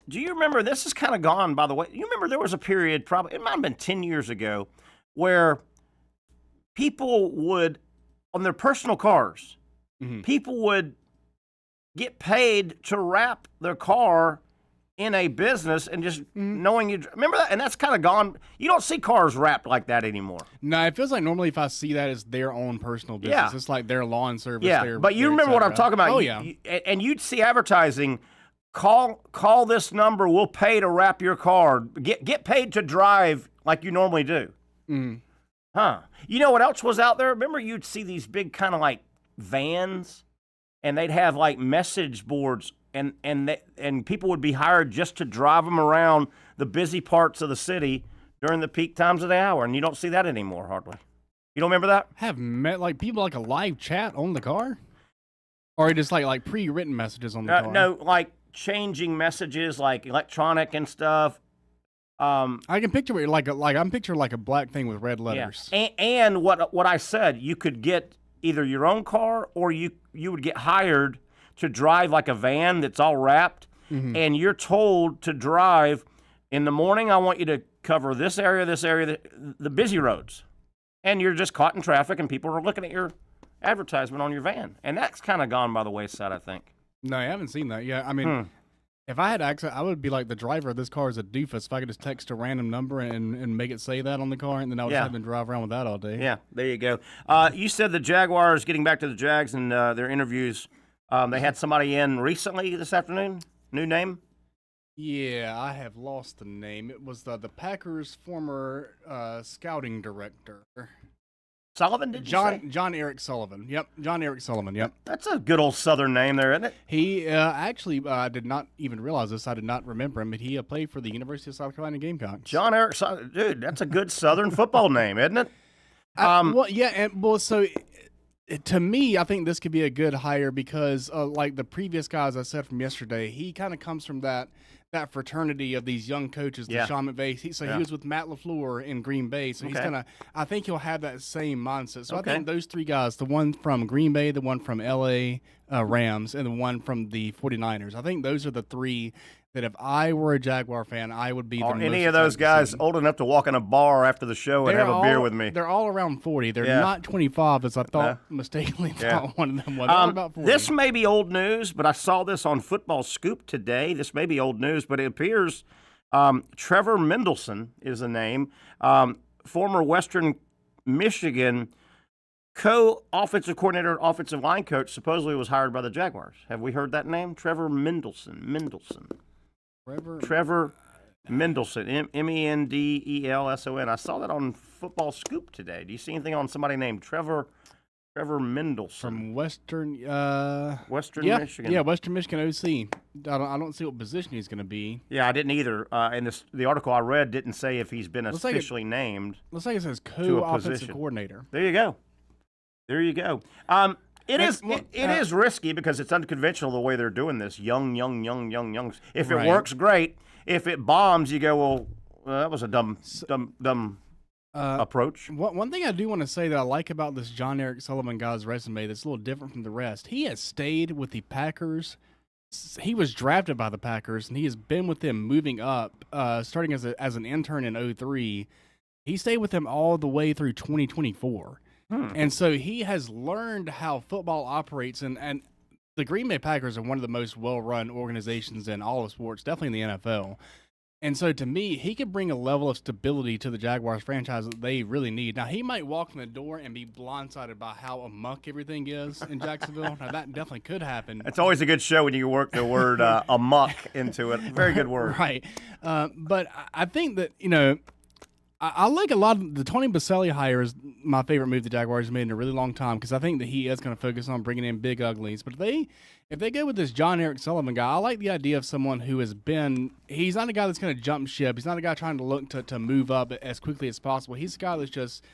Do you remember, this is kind of gone, by the way, you remember there was a period, probably, it might have been 10 years ago, where people would, on their personal cars, people would get paid to wrap their car in a business and just knowing you, remember that? And that's kind of gone. You don't see cars wrapped like that anymore. No, it feels like normally if I see that, it's their own personal business. Yeah. It's like their lawn service. Yeah, but you remember what I'm talking about. Oh, yeah. And you'd see advertising, call this number, we'll pay to wrap your car. Get paid to drive like you normally do. Huh. You know what else was out there? Remember you'd see these big kind of like vans, and they'd have like message boards, and people would be hired just to drive them around the busy parts of the city during the peak times of the hour, and you don't see that anymore hardly. You don't remember that? Have met like people like a live chat on the car? Or just like pre-written messages on the car? No, like changing messages, like electronic and stuff. I can picture it I'm picturing like a black thing with red letters. Yeah. And what I said, you could get either your own car or you would get hired to drive like a van that's all wrapped, and you're told to drive in the morning. I want you to cover this area, the busy roads, and you're just caught in traffic, and people are looking at your advertisement on your van, and that's kind of gone by the wayside, I think. No, I haven't seen that yet. I mean, if I had access, I would be like, the driver of this car is a doofus. If I could just text a random number and make it say that on the car, and then I would just have them drive around with that all day. Yeah, there you go. You said the Jaguars, getting back to the Jags and their interviews, they had somebody in recently this afternoon. New name? Yeah, I have lost the name. It was the Packers' former scouting director. Sullivan, did you say? John Eric Sullivan. Yep, John Eric Sullivan. Yep. That's a good old Southern name there, isn't it? He actually did not even realize this. I did not remember him, but he played for the University of South Carolina Gamecocks. John Eric Sullivan. Dude, that's a good Southern football name, isn't it? So to me, I think this could be a good hire because, like the previous guys I said from yesterday, he kind of comes from that fraternity of these young coaches, the Sean McVay. He was with Matt LaFleur in Green Bay, so he's I think he'll have that same mindset. So I think those three guys, the one from Green Bay, the one from L.A. Rams, and the one from the 49ers, I think those are the three that if I were a Jaguar fan, I would be the most any of those guys old enough to walk in a bar after the show and have a beer with me? They're all around 40. They're not 25, as I thought mistakenly thought one of them was. They're about 40. This may be old news, but I saw this on Football Scoop today. This may be old news, but it appears Trevor Mendelson is the name. Former Western Michigan co-offensive coordinator, offensive line coach, supposedly was hired by the Jaguars. Have we heard that name? Trevor Mendelson. Trevor Mendelson, Mendelson. I saw that on Football Scoop today. Do you see anything on somebody named Trevor Mendelson from Western Michigan? Yeah, Western Michigan OC. I don't see what position he's going to be. Yeah, I didn't either. And the article I read didn't say if he's been officially named. Looks like it says co-offensive coordinator. There you go. It is risky because it's unconventional the way they're doing this. Young. If it works, great. If it bombs, you go, well, that was a dumb approach. One thing I do want to say that I like about this John Eric Sullivan guy's resume that's a little different from the rest, he has stayed with the Packers. He was drafted by the Packers, and he has been with them moving up, starting as an intern in 2003. He stayed with them all the way through 2024. And so he has learned how football operates, and the Green Bay Packers are one of the most well-run organizations in all of sports, definitely in the NFL. And so to me, he could bring a level of stability to the Jaguars franchise that they really need. Now, he might walk in the door and be blindsided by how amuck everything is in Jacksonville. Now, that definitely could happen. It's always a good show when you work the word amuck into it. Very good word. Right. But I think that, I like a lot of the Tony Baselli hire is my favorite move the Jaguars have made in a really long time because I think that he is going to focus on bringing in big uglies. But if they go with this John Eric Sullivan guy, I like the idea of someone who has been – he's not a guy that's going to jump ship. He's not a guy trying to look to move up as quickly as possible. He's a guy that's just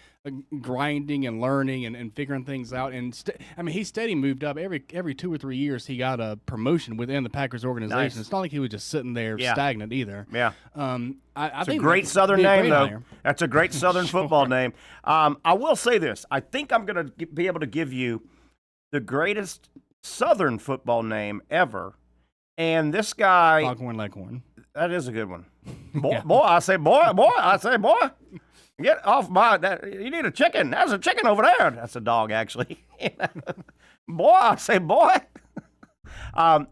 grinding and learning and figuring things out. And he's steady moved up. Every 2 or 3 years he got a promotion within the Packers organization. Nice. It's not like he was just sitting there stagnant either. Yeah. I think a great Southern name, though. That's a great Southern football name. I will say this. I think I'm going to be able to give you the greatest Southern football name ever. And this guy... Leghorn. That is a good one. Boy, I say boy. Get off you need a chicken. There's a chicken over there. That's a dog, actually. Boy, I say boy.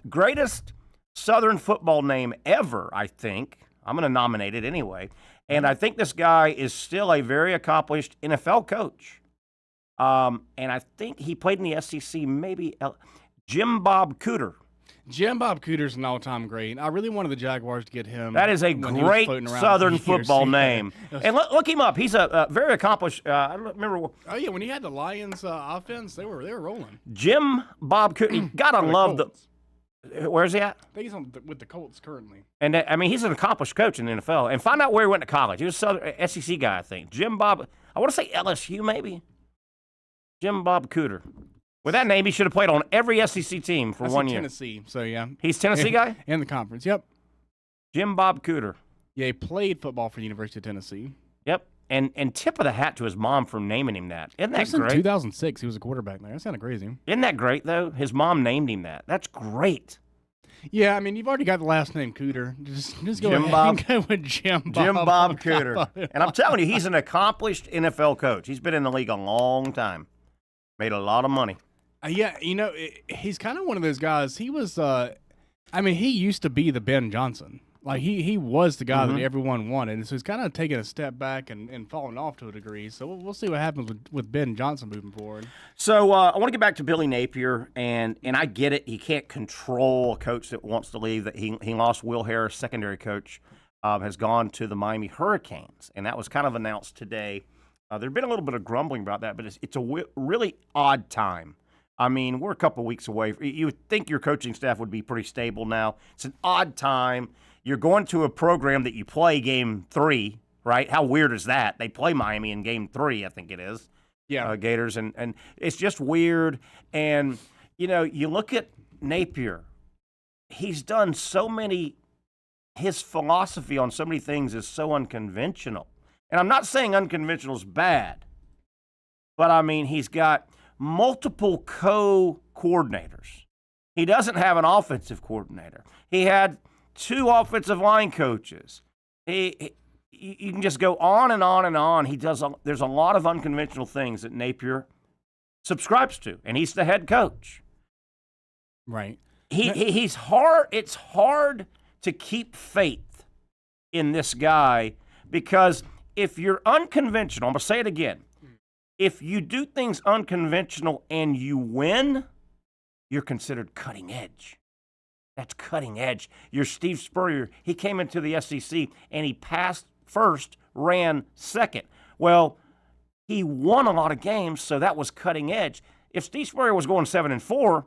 Greatest Southern football name ever, I think. I'm going to nominate it anyway. And I think this guy is still a very accomplished NFL coach. And I think he played in the SEC, maybe Jim Bob Cooter. Jim Bob Cooter's an all-time great. I really wanted the Jaguars to get him. That is a great Southern football name. And look him up. He's a very accomplished. I don't remember. Oh yeah, when he had the Lions offense, they were rolling. Jim Bob Cooter. You gotta love the. Where's he at? I think he's with the Colts currently. And he's an accomplished coach in the NFL. And find out where he went to college. He was a SEC guy, I think. Jim Bob. I want to say LSU, maybe. Jim Bob Cooter. With that name, he should have played on every SEC team for 1 year. Tennessee, so yeah. He's Tennessee guy? In the conference, yep. Jim Bob Cooter. Yeah, he played football for the University of Tennessee. Yep. And tip of the hat to his mom for naming him that. Isn't that That's great? In 2006, he was a quarterback there. That's kind of crazy. Isn't that great, though? His mom named him that. That's great. Yeah, I mean, you've already got the last name Cooter. Just go Jim ahead Bob, and go with Jim Bob. Jim Bob Cooter. And I'm telling you, he's an accomplished NFL coach. He's been in the league a long time. Made a lot of money. Yeah, he's kind of one of those guys. He was, he used to be the Ben Johnson. Like, he was the guy that everyone wanted. And so he's kind of taking a step back and falling off to a degree. So we'll see what happens with Ben Johnson moving forward. So I want to get back to Billy Napier, and I get it. He can't control a coach that wants to leave. That he lost Will Harris, secondary coach, has gone to the Miami Hurricanes, and that was kind of announced today. There's been a little bit of grumbling about that, but it's a really odd time. I mean, we're a couple of weeks away. You would think your coaching staff would be pretty stable now. It's an odd time. You're going to a program that you play game 3, right? How weird is that? They play Miami in game 3, I think it is. Yeah. Gators, and it's just weird. And, you look at Napier. He's done so many – his philosophy on so many things is so unconventional. And I'm not saying unconventional is bad, but, I mean, he's got multiple co-coordinators. He doesn't have an offensive coordinator. He had – 2 offensive line coaches. You can just go on and on and on. There's a lot of unconventional things that Napier subscribes to, and he's the head coach. Right. He's hard. It's hard to keep faith in this guy because if you're unconventional, I'm going to say it again. If you do things unconventional and you win, you're considered cutting edge. That's cutting edge. You're Steve Spurrier. He came into the SEC and he passed first, ran second. Well, he won a lot of games, so that was cutting edge. If Steve Spurrier was going 7-4,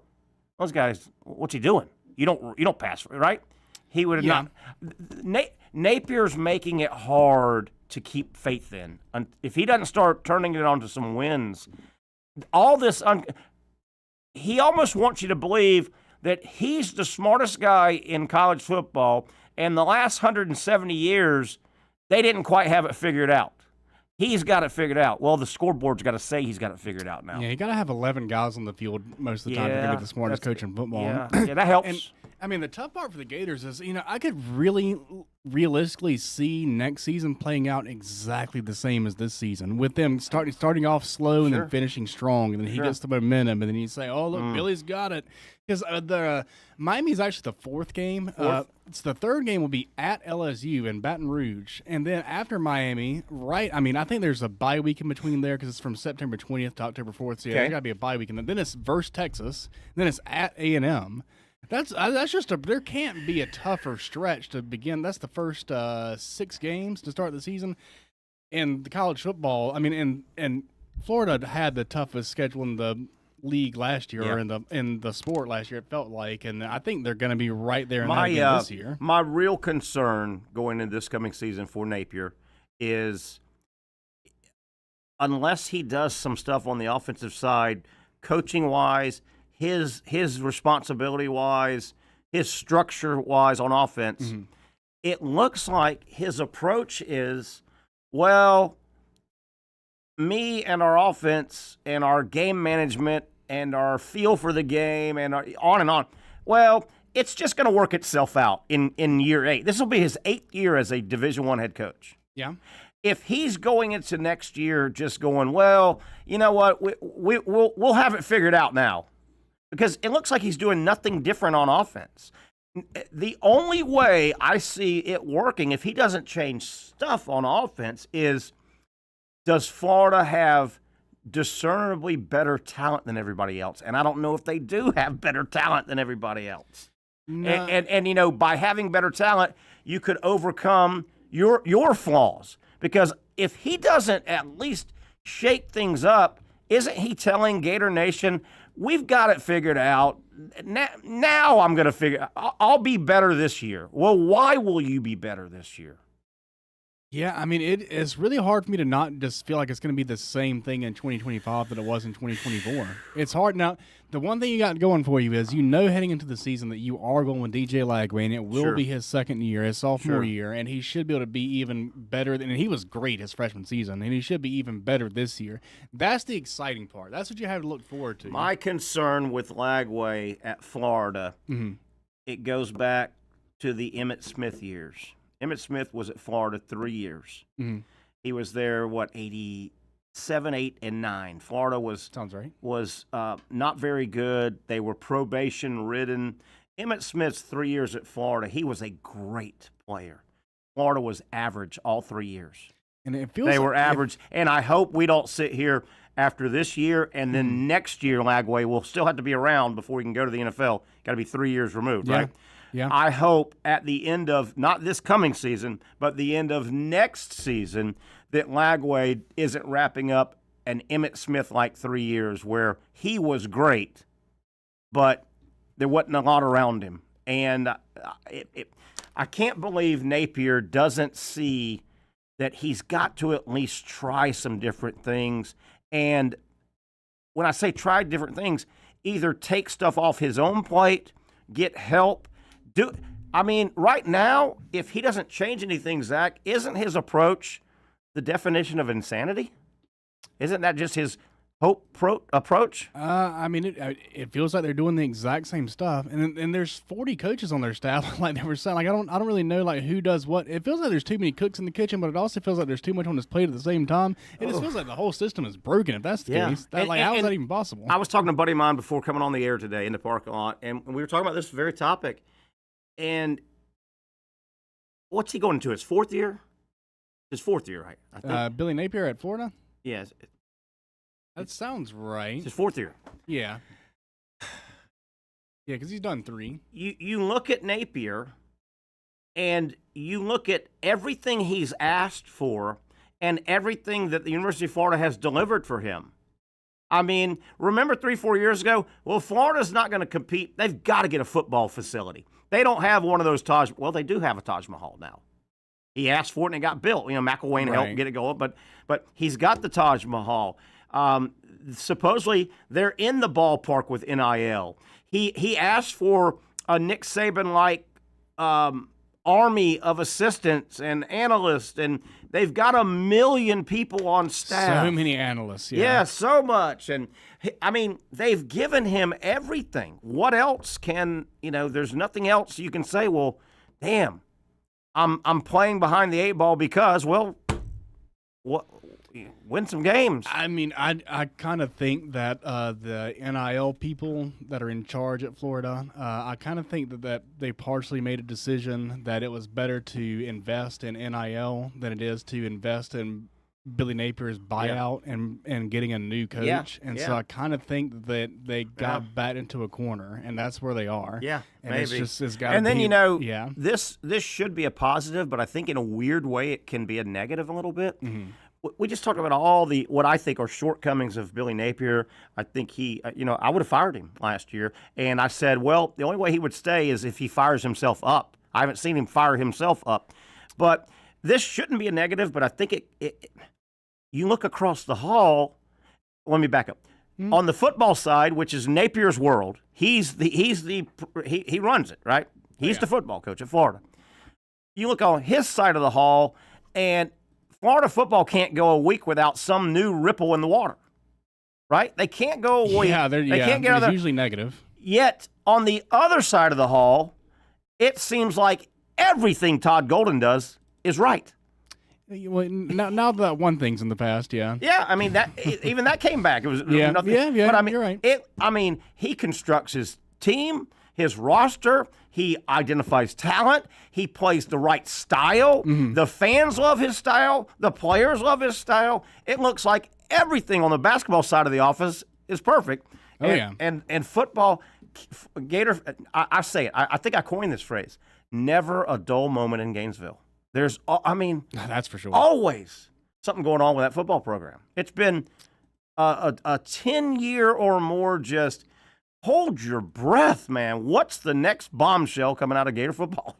those guys, what's he doing? You don't pass, right? He would have not. Napier's making it hard to keep faith in. If he doesn't start turning it onto some wins, all this he almost wants you to believe that he's the smartest guy in college football, and the last 170 years, they didn't quite have it figured out. He's got it figured out. Well, the scoreboard's got to say he's got it figured out now. Yeah, you got to have 11 guys on the field most of the time to be the smartest coach in football. Yeah, that helps. And, the tough part for the Gators is, I could really realistically see next season playing out exactly the same as this season, with them starting off slow and then finishing strong, and then he gets the momentum, and then you say, oh, look, Billy's got it. Because Miami's actually the 4th game. It's the 3rd game will be at LSU in Baton Rouge. And then after Miami, I think there's a bye week in between there because it's from September 20th to October 4th. So there's got to be a bye week. And then it's versus Texas. Then it's at A&M. That's just there can't be a tougher stretch to begin. That's the first 6 games to start the season. And the college football, and Florida had the toughest schedule in the league last year, or in the sport last year, it felt like, and I think they're going to be right there in that game this year. My real concern going into this coming season for Napier is unless he does some stuff on the offensive side, coaching-wise, his responsibility-wise, his structure-wise on offense, it looks like his approach is, well, me and our offense and our game management and our feel for the game and on and on. Well, it's just going to work itself out in year 8. This will be his 8th year as a Division I head coach. Yeah. If he's going into next year just going, well, you know what, we'll have it figured out now, because it looks like he's doing nothing different on offense. The only way I see it working if he doesn't change stuff on offense is, does Florida have discernibly better talent than everybody else? And I don't know if they do have better talent than everybody else. No. And by having better talent, you could overcome your flaws. Because if he doesn't at least shake things up, isn't he telling Gator Nation, we've got it figured out. Now I'm going to I'll be better this year. Well, why will you be better this year? Yeah, it's really hard for me to not just feel like it's going to be the same thing in 2025 that it was in 2024. It's hard. Now, the one thing you got going for you is heading into the season that you are going with DJ Lagway, and it will be his 2nd year, his sophomore year, and he should be able to be even better. And he was great his freshman season, and he should be even better this year. That's the exciting part. That's what you have to look forward to. My concern with Lagway at Florida, it goes back to the Emmitt Smith years. Emmitt Smith was at Florida 3 years. He was there, 80, 7, 8, and 9. Florida was Sounds right. not very good. They were probation ridden. Emmitt Smith's 3 years at Florida, he was a great player. Florida was average all 3 years. And it feels They were average, and I hope we don't sit here after this year and then next year, Lagway will still have to be around before we can go to the NFL. Got to be 3 years removed, right? Yeah. I hope at the end of not this coming season, but the end of next season, that Lagway isn't wrapping up an Emmitt Smith-like 3 years where he was great, but there wasn't a lot around him. And I can't believe Napier doesn't see that he's got to at least try some different things. And when I say try different things, either take stuff off his own plate, get help. Right now, if he doesn't change anything, Zach, isn't his approach the definition of insanity? Isn't that just his approach? It feels like they're doing the exact same stuff, and there's 40 coaches on their staff. Like they were saying, like I don't really know like who does what. It feels like there's too many cooks in the kitchen, but it also feels like there's too much on this plate at the same time. It just feels like the whole system is broken. If that's the case, how is that even possible? I was talking to a buddy of mine before coming on the air today in the parking lot, and we were talking about this very topic. And what's he going into? His fourth year? His fourth year, right? I think. Billy Napier at Florida? Yes. That sounds right. It's his fourth year. Yeah. Yeah, because he's done 3. You look at Napier, and you look at everything he's asked for and everything that the University of Florida has delivered for him. I mean, remember 3-4 years ago? Well, Florida's not going to compete. They've got to get a football facility. They don't have one of those well, they do have a Taj Mahal now. He asked for it, and it got built. McElwain helped get it going, but he's got the Taj Mahal. Supposedly, they're in the ballpark with NIL. He asked for a Nick Saban-like army of assistants and analysts, and they've got 1 million people on staff. So many analysts, yeah, so much. And, they've given him everything. What else there's nothing else you can say, well, damn, I'm playing behind the 8 ball because, well, what? Win some games. I kind of think that the NIL people that are in charge at Florida, I kind of think that they partially made a decision that it was better to invest in NIL than it is to invest in Billy Napier's buyout and getting a new coach. So I kind of think that they got backed into a corner, and that's where they are. Yeah, and maybe. It's got and then, this should be a positive, but I think in a weird way it can be a negative a little bit. Mm-hmm. We just talked about all what I think are shortcomings of Billy Napier. I think I would have fired him last year. And I said, well, the only way he would stay is if he fires himself up. I haven't seen him fire himself up. But this shouldn't be a negative, but I think you look across the hall. Let me back up. Mm-hmm. On the football side, which is Napier's world, he runs it, right? He's the football coach at Florida. You look on his side of the hall, and Florida football can't go a week without some new ripple in the water, right? They can't go a week. Yeah, they can't get it's usually negative. Yet, on the other side of the hall, it seems like everything Todd Golden does is right. Well, now that one thing's in the past, yeah. Yeah, even that came back. It was nothing. Yeah. But you're right. He constructs his team, his roster. He identifies talent. He plays the right style. Mm-hmm. The fans love his style. The players love his style. It looks like everything on the basketball side of the office is perfect. And football, Gator, I say it. I think I coined this phrase. Never a dull moment in Gainesville. There's, that's for sure. Always something going on with that football program. It's been a 10-year or more just hold your breath, man. What's the next bombshell coming out of Gator football,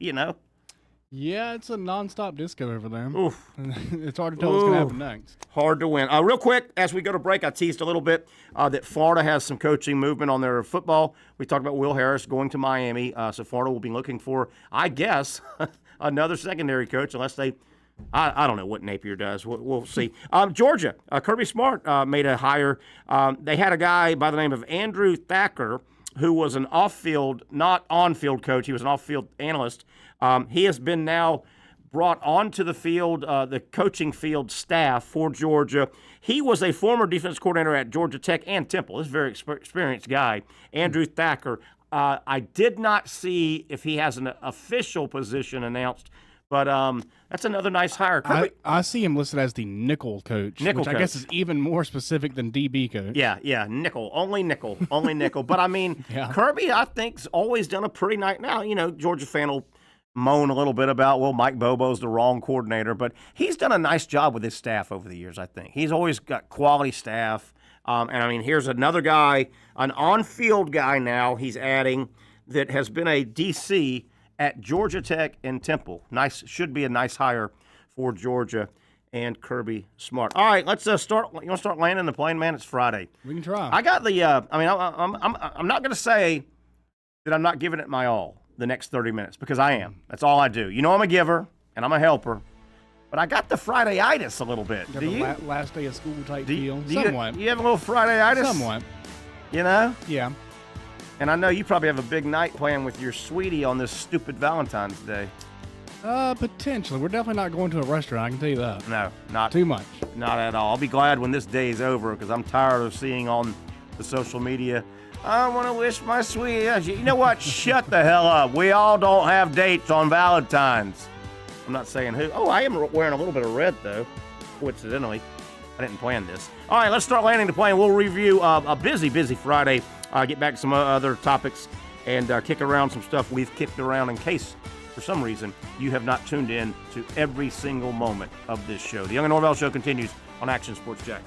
Yeah, it's a nonstop disco over there. Oof. It's hard to tell what's going to happen next. Hard to win. Real quick, as we go to break, I teased a little bit that Florida has some coaching movement on their football. We talked about Will Harris going to Miami, so Florida will be looking for, I guess, another secondary coach, unless they – I don't know what Napier does. We'll see. Georgia, Kirby Smart made a hire. They had a guy by the name of Andrew Thacker who was an off-field, not on-field coach. He was an off-field analyst. He has been now brought onto the field, the coaching field staff for Georgia. He was a former defense coordinator at Georgia Tech and Temple. This is a very experienced guy, Andrew Thacker. I did not see if he has an official position announced, but that's another nice hire. I see him listed as the nickel coach, which I guess is even more specific than DB coach. Yeah, nickel, only nickel. But I mean, Kirby, I think, has always done a pretty nice. Now, Georgia fan will moan a little bit about, well, Mike Bobo's the wrong coordinator, but he's done a nice job with his staff over the years, I think. He's always got quality staff. And I mean, here's another guy, an on-field guy now he's adding that has been a DC at Georgia Tech and Temple. Should be a nice hire for Georgia and Kirby Smart. All right, let's start. You want to start landing the plane, man? It's Friday. We can try. I got the. I'm not going to say that I'm not giving it my all the next 30 minutes, because I am. That's all I do. I'm a giver and I'm a helper. But I got the Friday-itis a little bit. Got do you? Last day of school type deal. Somewhat. You have a little Friday-itis? Somewhat. Yeah. And I know you probably have a big night planned with your sweetie on this stupid Valentine's Day. Potentially. We're definitely not going to a restaurant, I can tell you that. No, not too much. Not at all. I'll be glad when this day is over, because I'm tired of seeing on the social media, I want to wish my sweetie. You know what? Shut the hell up. We all don't have dates on Valentine's. I'm not saying who. Oh, I am wearing a little bit of red, though, coincidentally. I didn't plan this. All right, let's start landing the plane. We'll review a busy Friday, get back to some other topics, and kick around some stuff we've kicked around in case, for some reason, you have not tuned in to every single moment of this show. The Young and Norvelle Show continues on Action Sports Jax.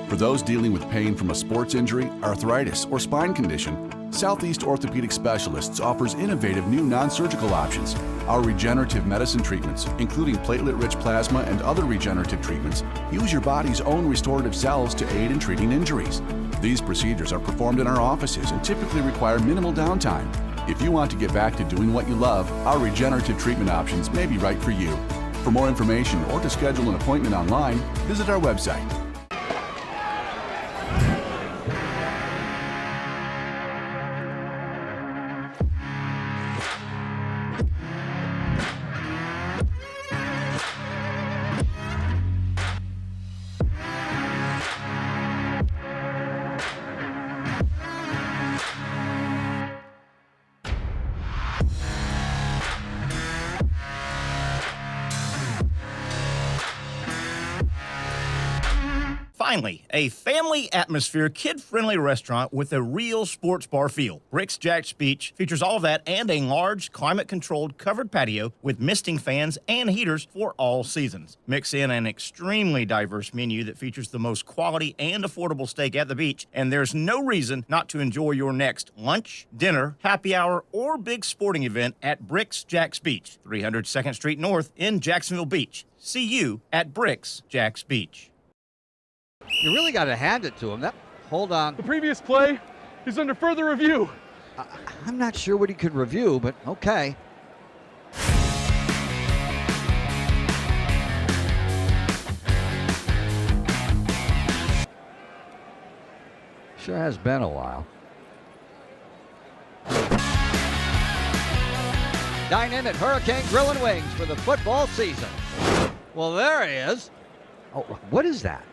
For those dealing with pain from a sports injury, arthritis, or spine condition, Southeast Orthopedic Specialists offers innovative new non-surgical options. Our regenerative medicine treatments, including platelet-rich plasma and other regenerative treatments, use your body's own restorative cells to aid in treating injuries. These procedures are performed in our offices and typically require minimal downtime. If you want to get back to doing what you love, our regenerative treatment options may be right for you. For more information or to schedule an appointment online, visit our website. Finally, a family atmosphere, kid-friendly restaurant with a real sports bar feel. Jaguars Jax features all of that and a large, climate-controlled covered patio with misting fans and heaters for all seasons. Mix in an extremely diverse menu that features the most quality and affordable steak at the beach, and there's no reason not to enjoy your next lunch, dinner, happy hour, or big sporting event at Jaguars Jax, 300 2nd Street North in Jacksonville Beach. See you at Jaguars Jax. You really got to hand it to him. Hold on. The previous play is under further review. I'm not sure what he could review, but okay. Sure has been a while. Dine in at Hurricane Grill and Wings for the football season. Well, there he is. Oh, what is that?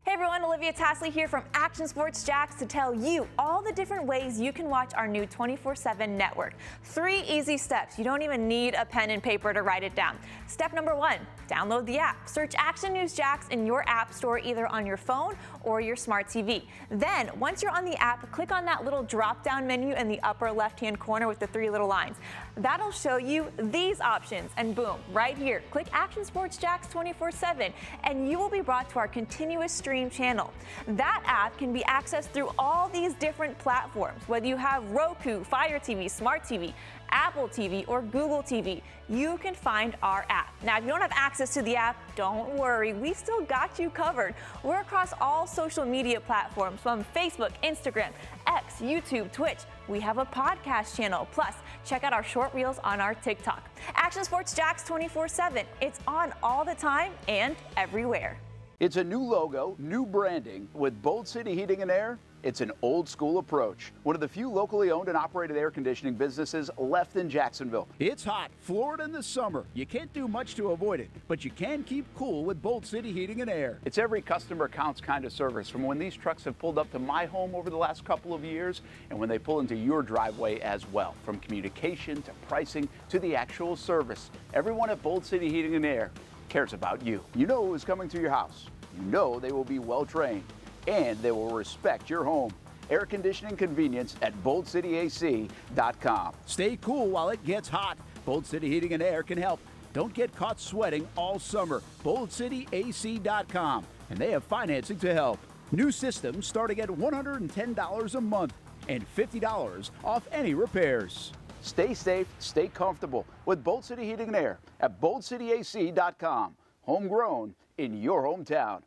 Hey everyone, Olivia Tasley here from Action Sports Jax to tell you all the different ways you can watch our new 24/7 network. 3 easy steps. You don't even need a pen and paper to write it down. Step number 1, download the app. Search Action News Jax in your app store either on your phone or your smart TV. Then, once you're on the app, click on that little drop-down menu in the upper left-hand corner with the 3 little lines. That'll show you these options, and boom, right here, click Action Sports Jax 24/7, and you will be brought to our continuous stream channel. That app can be accessed through all these different platforms, whether you have Roku, Fire TV, Smart TV, Apple TV, or Google TV. You can find our app. Now, if you don't have access to the app, don't worry. We still got you covered. We're across all social media platforms from Facebook, Instagram, X, YouTube, Twitch. We have a podcast channel. Plus, check out our short reels on our TikTok. Action Sports Jax 24/7. It's on all the time and everywhere. It's a new logo, new branding with Bold City Heating and Air. It's an old school approach. One of the few locally owned and operated air conditioning businesses left in Jacksonville. It's hot, Florida in the summer. You can't do much to avoid it, but you can keep cool with Bolt City Heating and Air. It's every customer counts kind of service, from when these trucks have pulled up to my home over the last couple of years and when they pull into your driveway as well. From communication to pricing to the actual service, everyone at Bolt City Heating and Air cares about you. You know who is coming to your house. You know they will be well trained and they will respect your home. Air conditioning convenience at BoldCityAC.com. Stay cool while it gets hot. Bolt City Heating and Air can help. Don't get caught sweating all summer. BoldCityAC.com. And they have financing to help. New systems starting at $110 a month and $50 off any repairs. Stay safe, stay comfortable with Bolt City Heating and Air at BoldCityAC.com. Homegrown in your hometown.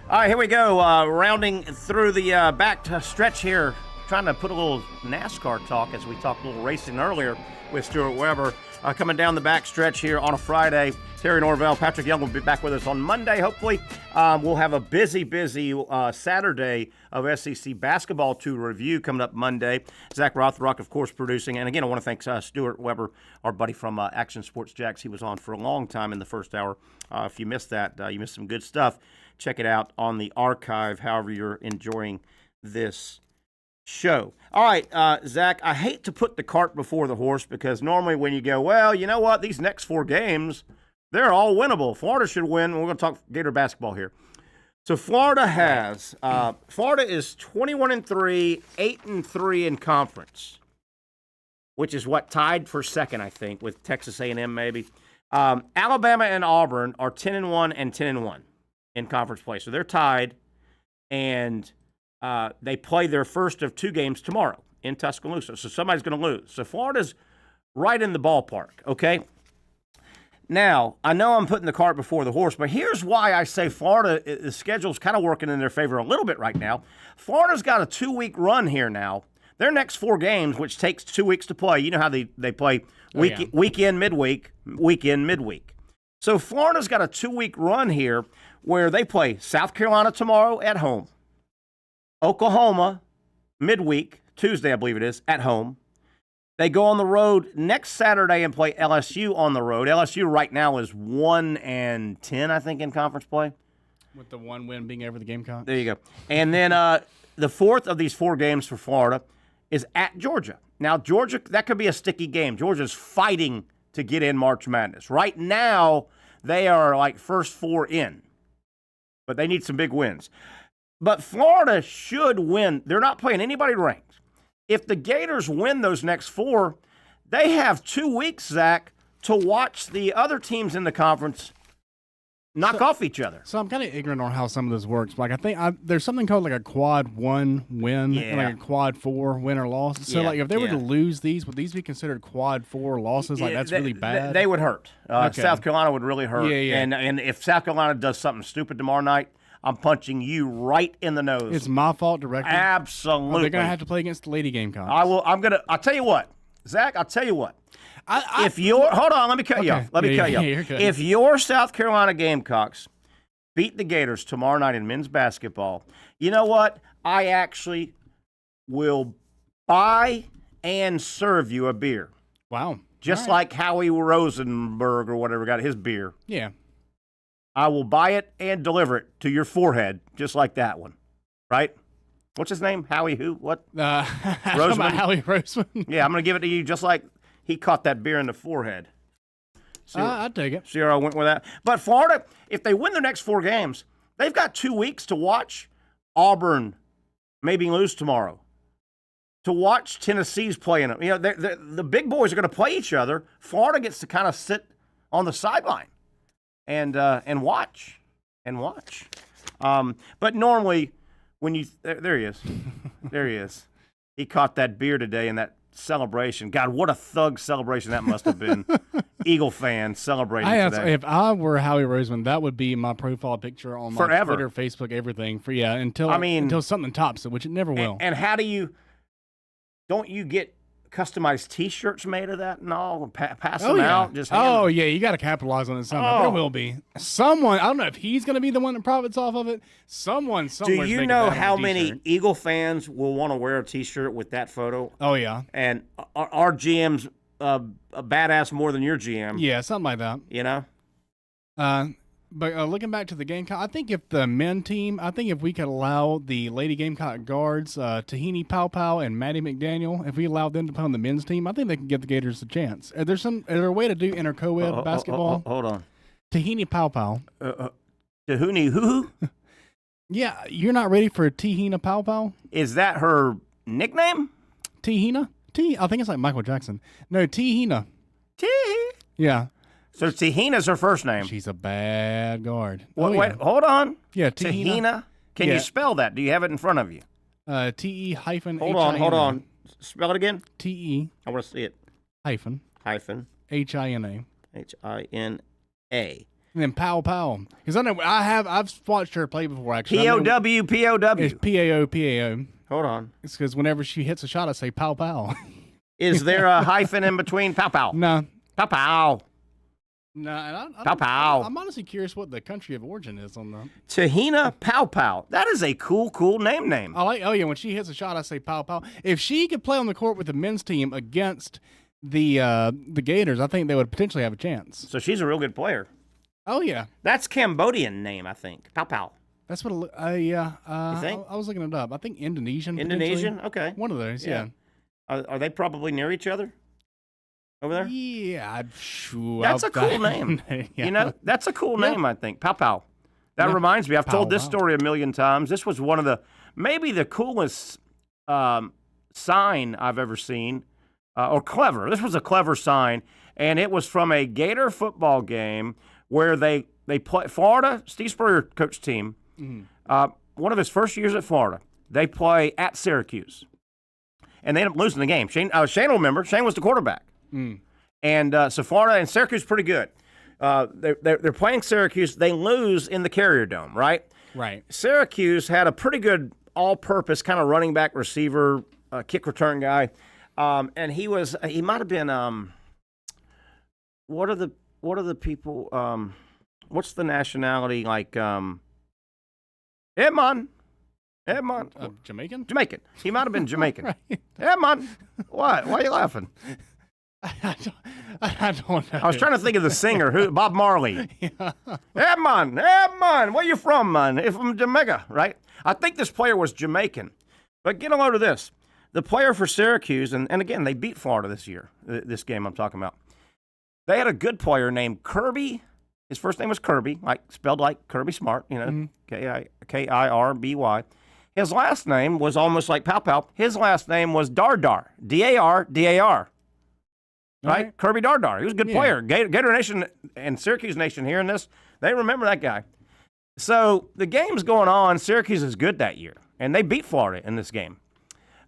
All right, here we go. Rounding through the back stretch here, trying to put a little NASCAR talk as we talked a little racing earlier with Stuart Webber. Coming down the back stretch here on a Friday. Terry Norvelle, Patrick Young will be back with us on Monday, hopefully. We'll have a busy Saturday of SEC basketball to review coming up Monday. Zach Rothrock, of course, producing. And again, I want to thank Stuart Webber, our buddy from Action Sports Jax. He was on for a long time in the first hour. If you missed that, you missed some good stuff. Check it out on the archive, however you're enjoying this show. All right, Zach, I hate to put the cart before the horse because normally when you go, well, you know what, these next 4 games, they're all winnable. Florida should win. We're going to talk Gator basketball here. So Florida has, Florida is 21-3, 8-3 in conference, which is what tied for second, I think, with Texas A&M maybe. Alabama and Auburn are 10-1 and 10-1 in conference play. So they're tied, and they play their first of 2 games tomorrow in Tuscaloosa. So somebody's going to lose. So Florida's right in the ballpark, okay? Now, I know I'm putting the cart before the horse, but here's why I say Florida, the schedule's kind of working in their favor a little bit right now. Florida's got a 2-week run here now. Their next 4 games, which takes 2 weeks to play, you know how they play weekend, midweek, weekend, midweek. So Florida's got a 2-week run here where they play South Carolina tomorrow at home, Oklahoma midweek, Tuesday I believe it is, at home. They go on the road next Saturday and play LSU on the road. LSU right now is 1-10, I think, in conference play. With the 1 win being over the Gamecocks. There you go. And then the 4th of these 4 games for Florida is at Georgia. Now, Georgia, that could be a sticky game. Georgia's fighting to get in March Madness. Right now, they are like first 4 in. But they need some big wins. But Florida should win. They're not playing anybody ranked. If the Gators win those next 4, they have 2 weeks, Zach, to watch the other teams in the conference knock off each other. So I'm kind of ignorant on how some of this works. Like I think there's something called like a quad 1 win and like a quad 4 win or loss. So like if they were to lose these, would these be considered quad 4 losses? Like that's really bad. They would hurt. Okay. South Carolina would really hurt. Yeah. And if South Carolina does something stupid tomorrow night, I'm punching you right in the nose. It's my fault directly. Absolutely. They're gonna have to play against the Lady Gamecocks. I'll tell you what, Zach. I'll tell you what. Hold on, let me cut you off. Let me cut you off. If your South Carolina Gamecocks beat the Gators tomorrow night in men's basketball, you know what? I actually will buy and serve you a beer. Wow. Just like Howie Rosenberg or whatever got his beer. Yeah. I will buy it and deliver it to your forehead, just like that one. Right? What's his name? Howie who? What? Roseman? Howie Roseman. Yeah, I'm going to give it to you just like he caught that beer in the forehead. I'd take it. See where I went with that? But Florida, if they win their next 4 games, they've got 2 weeks to watch Auburn maybe lose tomorrow, to watch Tennessee's playing them. You know, the big boys are going to play each other. Florida gets to kind of sit on the sideline and watch. But normally, when you there he is, there he is. He caught that beer today in that celebration. God, what a thug celebration that must have been. Eagle fan celebrating today. If I were Howie Roseman, that would be my profile picture on my Twitter, Facebook, everything. Until something tops it, which it never will. And how don't you get customized T-shirts made of that and all. Pass them out. Just hand oh them. yeah, you got to capitalize on it somehow. There will be someone. I don't know if he's going to be the one that profits off of it. Someone somewhere. Do you know how many Eagle fans will want to wear a T-shirt with that photo? Oh yeah. And our GM's a badass more than your GM. Yeah, something like that. You know. But looking back to the Gamecock, I think if the men team, I think if we could allow the Lady Gamecock guards, Tahini Powpow and Maddie McDaniel, if we allowed them to play on the men's team, I think they can give the Gators a chance. Is there a way to do inter-co-ed basketball? Hold on. Tahini Powpow. Tahuni who? Yeah, you're not ready for Tahina Powpow? Is that her nickname? Tahina? I think it's like Michael Jackson. No, Tahina. Yeah. So Tahina's her first name. She's a bad guard. Wait, hold on. Yeah, Tahina. Can you spell that? Do you have it in front of you? T-E hyphen Hold on. Spell it again. T-E. I want to see it. Hyphen. H-I-N-A. And then Pow. Because I know I've watched her play before, actually. P-O-W. It's P-A-O. Hold on. It's because whenever she hits a shot, I say Pow. Is there a hyphen in between Pow? No. Pow. No, and I'm honestly curious what the country of origin is on the Tahina Powpow. That is a cool name. I like. Oh yeah, when she hits a shot, I say Pow. If she could play on the court with the men's team against the Gators, I think they would potentially have a chance. So she's a real good player. Oh yeah, that's Cambodian name, I think. Pow. That's what. Yeah. You think? I was looking it up. I think Indonesian. Okay. One of those. Yeah. Are they probably near each other? Over there? Yeah, I'm sure. That's a cool name. Yeah. You know, that's a cool name, I think. Pow. That reminds me, I've told this story a million times. This was one of maybe the coolest sign I've ever seen, or clever. This was a clever sign, and it was from a Gator football game where they play Florida. Steve Spurrier coached team. Mm-hmm. One of his first years at Florida, they play at Syracuse, and they end up losing the game. Shane will remember. Shane was the quarterback. And so Florida and Syracuse pretty good. They're playing Syracuse. They lose in the Carrier Dome, right? Right. Syracuse had a pretty good all-purpose kind of running back receiver, kick return guy, and he might have been what are the people? What's the nationality like? Edmond. Jamaican. He might have been Jamaican. Right. Edmond. What? Why are you laughing? I don't know. I was trying to think of the singer, Bob Marley. Yeah. Edmond, where you from, man? If from Jamaica, right? I think this player was Jamaican. But get a load of this. The player for Syracuse, and again, they beat Florida this year, this game I'm talking about. They had a good player named Kirby. His first name was Kirby, spelled like Kirby Smart, K-I-R-B-Y. His last name was almost like Pow. His last name was Dardar, D-A-R-D-A-R. Right? Kirby Dardar. He was a good player. Gator Nation and Syracuse Nation hearing this, they remember that guy. So the game's going on. Syracuse is good that year, and they beat Florida in this game.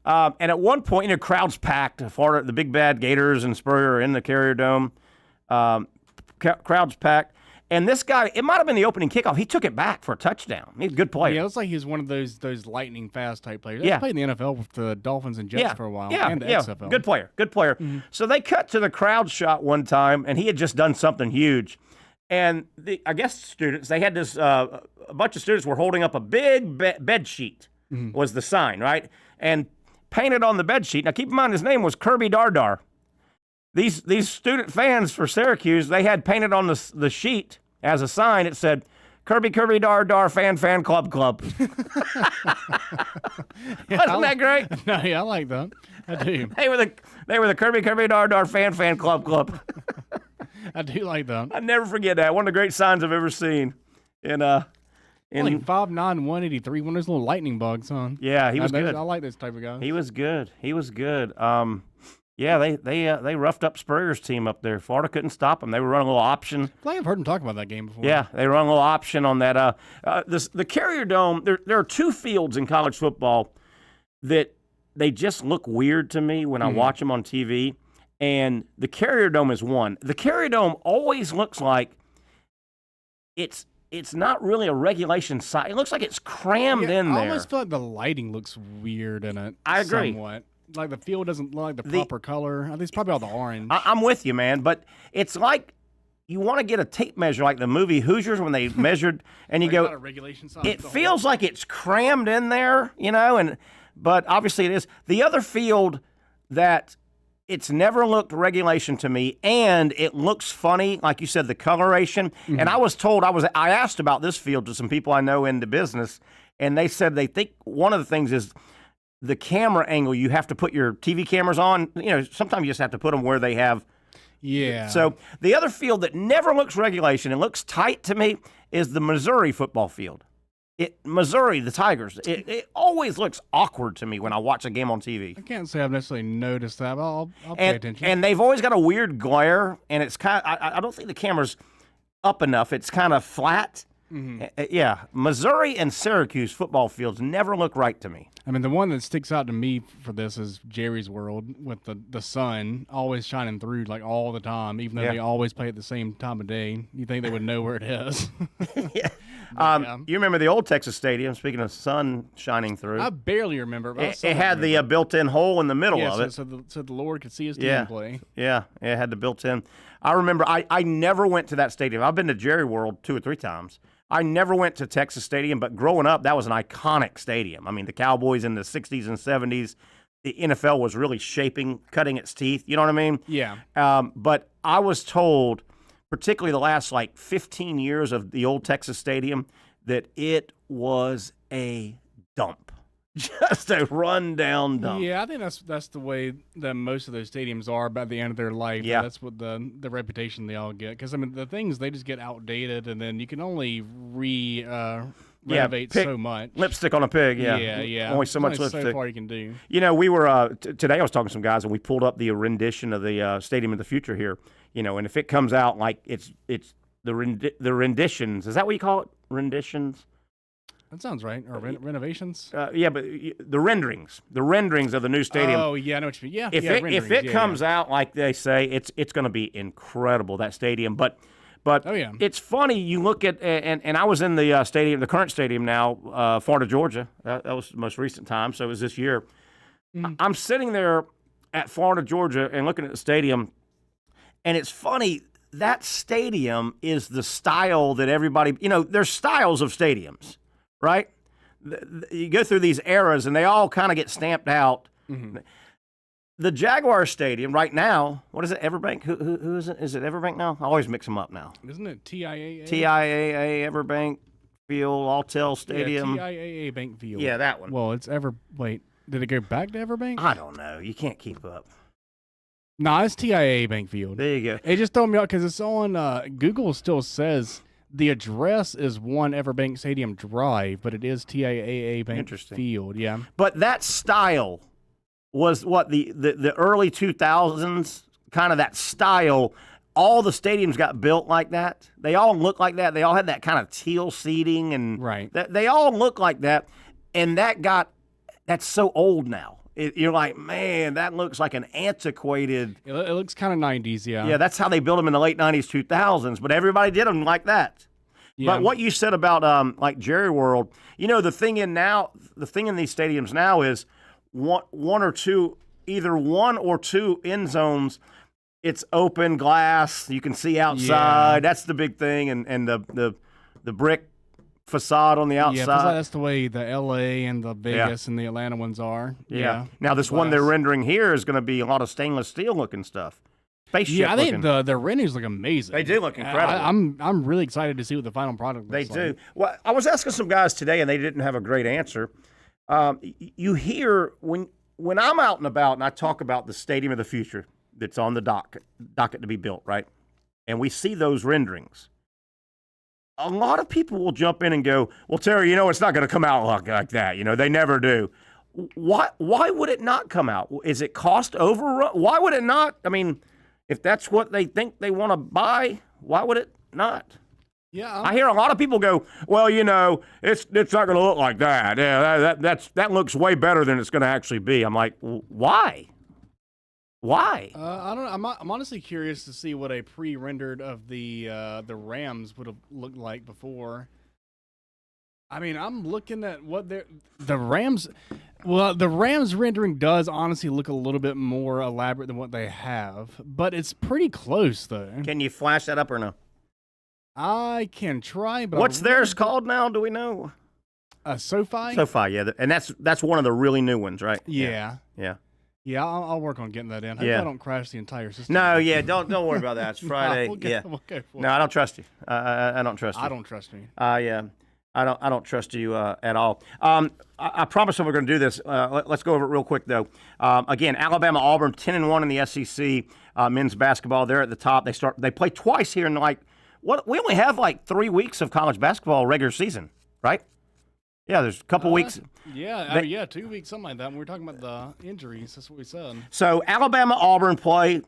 And at one point, crowd's packed. Florida, the big bad Gators and Spurrier are in the Carrier Dome. Crowd's packed. And this guy, it might have been the opening kickoff. He took it back for a touchdown. He's a good player. Yeah, it looks like he's one of those lightning fast type players. He played in the NFL with the Dolphins and Jets for a while. And the XFL. Good player. Mm-hmm. So they cut to the crowd shot one time, and he had just done something huge. And I guess students, they had this, a bunch of students were holding up a big bed sheet, was the sign, right? And painted on the bed sheet. Now keep in mind, his name was Kirby Dardar. These student fans for Syracuse, they had painted on the sheet as a sign, it said, Kirby Dar fan club. Wasn't that great? No, yeah, I like that. I do. They were the Kirby Dar fan club. I do like that. I never forget that. One of the great signs I've ever seen. In 5'9", 183, one of those little lightning bugs, huh? Yeah, he was good. I like this type of guy. He was good. Yeah, they roughed up Spurrier's team up there. Florida couldn't stop them. They were running a little option. I think I've heard him talk about that game before. Yeah, they run a little option on that. The Carrier Dome, there are two fields in college football that they just look weird to me when I watch them on TV, and the Carrier Dome is one. The Carrier Dome always looks like it's not really a regulation site. It looks like it's crammed in there. I almost feel like the lighting looks weird in it. I agree. Somewhat. like the field doesn't look like the proper color. I think it's probably all the orange. I'm with you, man, but it's like you want to get a tape measure like the movie Hoosiers when they measured, and you Like go, not a regulation size, it the whole- feels like it's crammed in there, but obviously it is. The other field that it's never looked regulation to me, and it looks funny, like you said, the coloration. Mm-hmm. And I was told, I asked about this field to some people I know in the business, and they said they think one of the things is the camera angle. You have to put your TV cameras on. Sometimes you just have to put them where they have. Yeah. So the other field that never looks regulation and looks tight to me is the Missouri football field. Missouri, the Tigers. It always looks awkward to me when I watch a game on TV. I can't say I've necessarily noticed that, but I'll pay attention. And they've always got a weird glare, and it's kind of, I don't think the camera's up enough. It's kind of flat. Mm-hmm. Yeah, Missouri and Syracuse football fields never look right to me. I mean, the one that sticks out to me for this is Jerry's World with the sun always shining through like all the time, even though they always play at the same time of day. You think they would know where it is. You remember the old Texas Stadium, speaking of sun shining through? I barely remember. But It had the built-in hole in the middle of it. So the Lord could see his team play. Yeah, it had the built-in. I remember I never went to that stadium. I've been to Jerry World 2 or 3 times. I never went to Texas Stadium, but growing up, that was an iconic stadium. I mean, the Cowboys in the 60s and 70s, the NFL was really cutting its teeth. You know what I mean? Yeah. But I was told, particularly the last 15 years of the old Texas Stadium, that it was a dump. Just a run-down dump. Yeah, I think that's the way that most of those stadiums are by the end of their life. Yeah. That's what the reputation they all get. Because, I mean, the things, they just get outdated, and then you can only renovate so much. Lipstick on a pig, yeah. Yeah. Only so much There's lipstick. so far you can do. We were, today I was talking to some guys, and we pulled up the rendition of the Stadium of the Future here. And if it comes out like it's the renditions, is that what you call it? Renditions? That sounds right. Or renovations? Yeah, but the renderings of the new stadium. Oh, yeah, I know what you mean. Yeah, If it comes out like they say, it's going to be incredible, that stadium. But oh, yeah. It's funny. You look at and I was in the stadium, the current stadium now, Florida, Georgia. That was the most recent time, so it was this year. Mm-hmm. I'm sitting there at Florida, Georgia, and looking at the stadium, and it's funny. That stadium is the style that everybody. There's styles of stadiums. Right? You go through these eras, and they all kind of get stamped out. Mm-hmm. The Jaguars Stadium right now, what is it, Everbank? Who is it? Is it Everbank now? I always mix them up now. Isn't it TIAA? TIAA, Everbank Field, Alltel Stadium. Yeah, TIAA Bank Field. Yeah, that one. Well, wait, did it go back to Everbank? I don't know. You can't keep up. No, it's TIAA Bank Field. There you go. It just threw me out because it's on Google still says the address is 1 Everbank Stadium Drive, but it is TIAA Bank Field. Yeah. But that style was what the early 2000s, kind of that style. All the stadiums got built like that. They all look like that. They all had that kind of teal seating, and right. They all look like that. And that's so old now. You're like, man, that looks like an antiquated. It looks kind of 90s, yeah. Yeah, that's how they built them in the late 90s, 2000s. But everybody did them like that. Yeah. But what you said about like Jerry World, the thing in these stadiums now is one or two, either 1 or 2 end zones. It's open glass. You can see outside. Yeah. That's the big thing, and the brick facade on the outside. Yeah, that's the way the LA and the Vegas and the Atlanta ones are. Yeah. Now this one they're rendering here is going to be a lot of stainless steel looking stuff. Spaceship I think the renderings look amazing. They do look incredible. I'm really excited to see what the final product looks like. They do. Well, I was asking some guys today, and they didn't have a great answer. You hear when I'm out and about, and I talk about the Stadium of the Future that's on the docket to be built, right? And we see those renderings. A lot of people will jump in and go, well, Terry, it's not going to come out like that. They never do. Why would it not come out? Is it cost overrun? Why would it not? I mean, if that's what they think they want to buy, why would it not? Yeah, I hear a lot of people go, well, it's not going to look like that. Yeah, that looks way better than it's going to actually be. I'm like, why? Why? I don't know. I'm honestly curious to see what a pre-rendered of the Rams would have looked like before. I mean, I'm looking at what the Rams. Well, the Rams rendering does honestly look a little bit more elaborate than what they have, but it's pretty close, though. Can you flash that up or no? I can try, but What's theirs called now? Do we know? SoFi? SoFi, yeah. And that's one of the really new ones, right? Yeah. Yeah. Yeah, I'll work on getting that in. Hope Yeah. I don't crash the entire system. No, yeah, don't worry about that. It's Friday. We'll go for it. No, I don't trust you. I don't trust you. I don't trust me. Yeah. I don't trust you at all. I promise we're going to do this. Let's go over it real quick, though. Again, Alabama, Auburn, 10-1 in the SEC men's basketball. They're at the top. They play twice here in we only have 3 weeks of college basketball regular season, right? Yeah, there's a couple weeks. Yeah, 2 weeks, something like that. When we were talking about the injuries, that's what we said. So Alabama, Auburn play.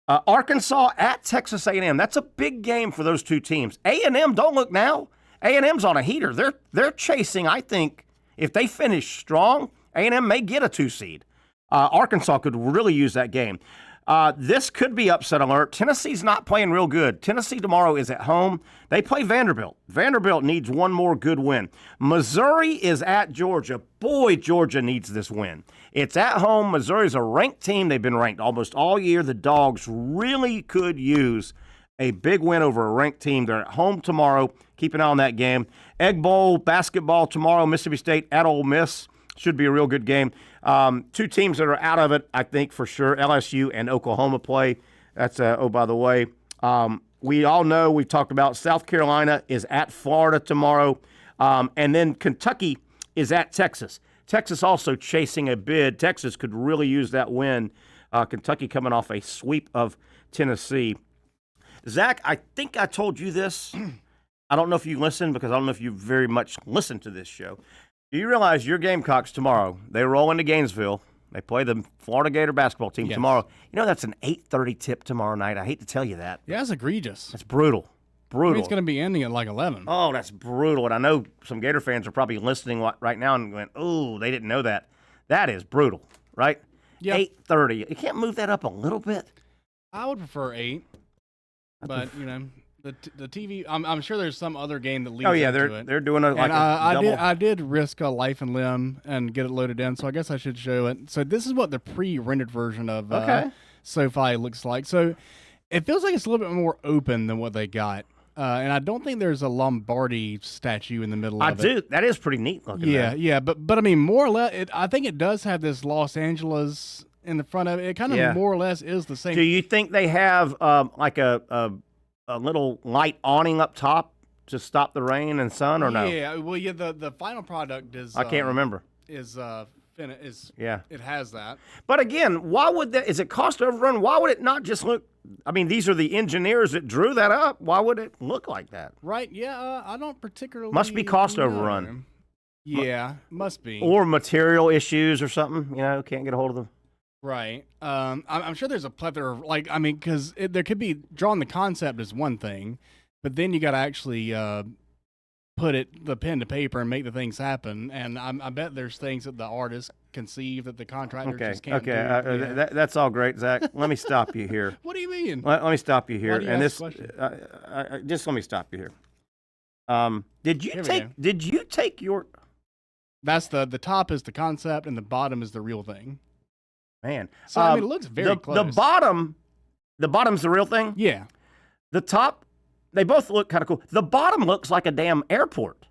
Arkansas at Texas A&M. That's a big game for those two teams. A&M, don't look now. A&M's on a heater. They're chasing, I think, if they finish strong, A&M may get a 2 seed. Arkansas could really use that game. This could be upset alert. Tennessee's not playing real good. Tennessee tomorrow is at home. They play Vanderbilt. Vanderbilt needs one more good win. Missouri is at Georgia. Boy, Georgia needs this win. It's at home. Missouri's a ranked team. They've been ranked almost all year. The Dogs really could use a big win over a ranked team. They're at home tomorrow. Keep an eye on that game. Egg Bowl basketball tomorrow. Mississippi State at Ole Miss. Should be a real good game. 2 teams that are out of it, I think, for sure. LSU and Oklahoma play. That's, by the way. We all know, we've talked about South Carolina is at Florida tomorrow. And then Kentucky is at Texas. Texas also chasing a bid. Texas could really use that win. Kentucky coming off a sweep of Tennessee. Zach, I think I told you this. I don't know if you listened because I don't know if you very much listened to this show. Do you realize your Gamecocks tomorrow, they roll into Gainesville. They play the Florida Gator basketball team tomorrow. You know that's an 8:30 tip tomorrow night. I hate to tell you that. Yeah, it's egregious. That's brutal. Brutal. I mean, it's going to be ending at 11. Oh, that's brutal. And I know some Gator fans are probably listening right now and going, oh, they didn't know that. That is brutal, right? Yeah. 8:30. You can't move that up a little bit? I would prefer 8. But, the TV, I'm sure there's some other game that leads into it. They're doing a double. I did risk a life and limb and get it loaded in, so I guess I should show it. So this is what the pre-rendered version of SoFi looks like. So it feels like it's a little bit more open than what they got. And I don't think there's a Lombardi statue in the middle of it. I do. That is pretty neat looking. Yeah. But I mean, more or less, I think it does have this Los Angeles in the front of it. It kind of more or less is the same. Do you think they have a little light awning up top to stop the rain and sun, or no? Yeah, well, the final product is. I can't remember. It has that. But again, why would that? Is it cost overrun? Why would it not just look? I mean, these are the engineers that drew that up. Why would it look like that? Right? Yeah, I don't particularly. Must be cost overrun. Yeah, must be. Or material issues or something. Can't get a hold of them. Right. I'm sure there's a plethora of, because there could be drawing the concept is one thing, but then you got to actually put the pen to paper and make the things happen. And I bet there's things that the artist conceive that the contractor just can't do. Okay. That's all great, Zach. Let me stop you here. What do you mean? Let me stop you here. Why do you and ask this, just let me stop you here. Did you take your? That's the top is the concept and the bottom is the real thing. Man, so I mean, it looks very close. The bottom's the real thing. Yeah. The top, they both look kind of cool. The bottom looks like a damn airport.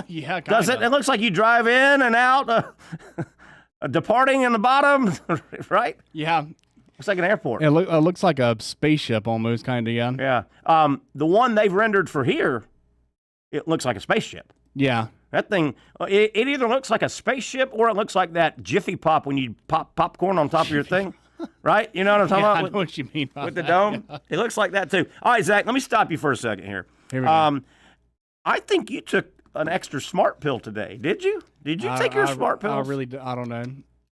Yeah, kinda. Does it? It looks like you drive in and out, departing in the bottom, right? Yeah. Looks like an airport. It looks like a spaceship almost, kind of. Yeah. The one they've rendered for here, it looks like a spaceship. Yeah. That thing, it either looks like a spaceship or it looks like that Jiffy Pop when you pop popcorn on top of your thing, right? You know what I'm talking about? I know what you mean with the dome. Yeah. It looks like that too. All right, Zach, let me stop you for a second here. Here we go. I think you took an extra smart pill today. Did you? Did you take your smart pills? I don't know.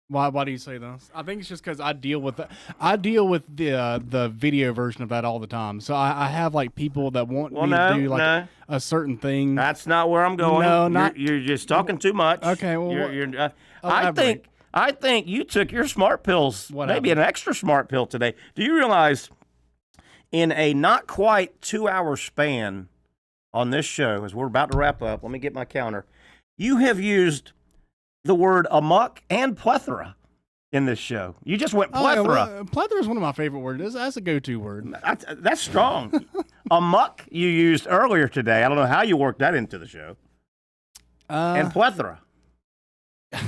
Why do you say this? I think it's just because I deal with the video version of that all the time. So I have people that want me to do a certain thing. That's not where I'm going. No, not. You're just talking too much. Okay, well, I think you took your smart pills, maybe an extra smart pill today. Do you realize in a not quite 2-hour span on this show, as we're about to wrap up, let me get my counter, you have used the word amok and plethora in this show. You just went plethora. Well, plethora is one of my favorite words. That's a go-to word. That's strong. Amok you used earlier today. I don't know how you worked that into the show. And plethora.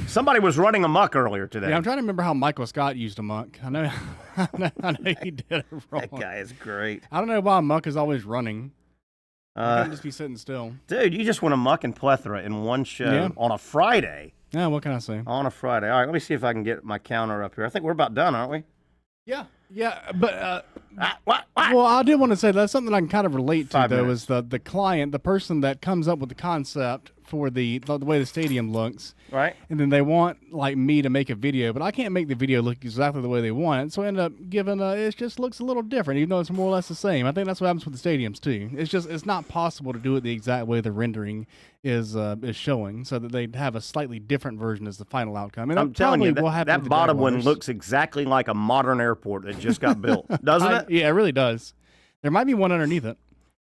Somebody was running amok earlier today. Yeah, I'm trying to remember how Michael Scott used amok. I know he did it wrong. That guy is great. I don't know why amok is always running. He can't just be sitting still. Dude, you just went amok and plethora in one show on a Friday. Yeah, what can I say? On a Friday. All right, let me see if I can get my counter up here. I think we're about done, aren't we? Yeah, but what? Well, I did want to say that's something I can kind of relate to, 5 though, minutes. is the client, the person that comes up with the concept for the way the stadium looks, right? And then they want like me to make a video, but I can't make the video look exactly the way they want it, so I end up giving it just looks a little different, even though it's more or less the same. I think that's what happens with the stadiums too. It's not possible to do it the exact way the rendering is showing, so that they'd have a slightly different version as the final outcome. And I'm telling you, that that bottom one looks exactly like a modern airport that just got built, doesn't it? Yeah, it really does. There might be one underneath it.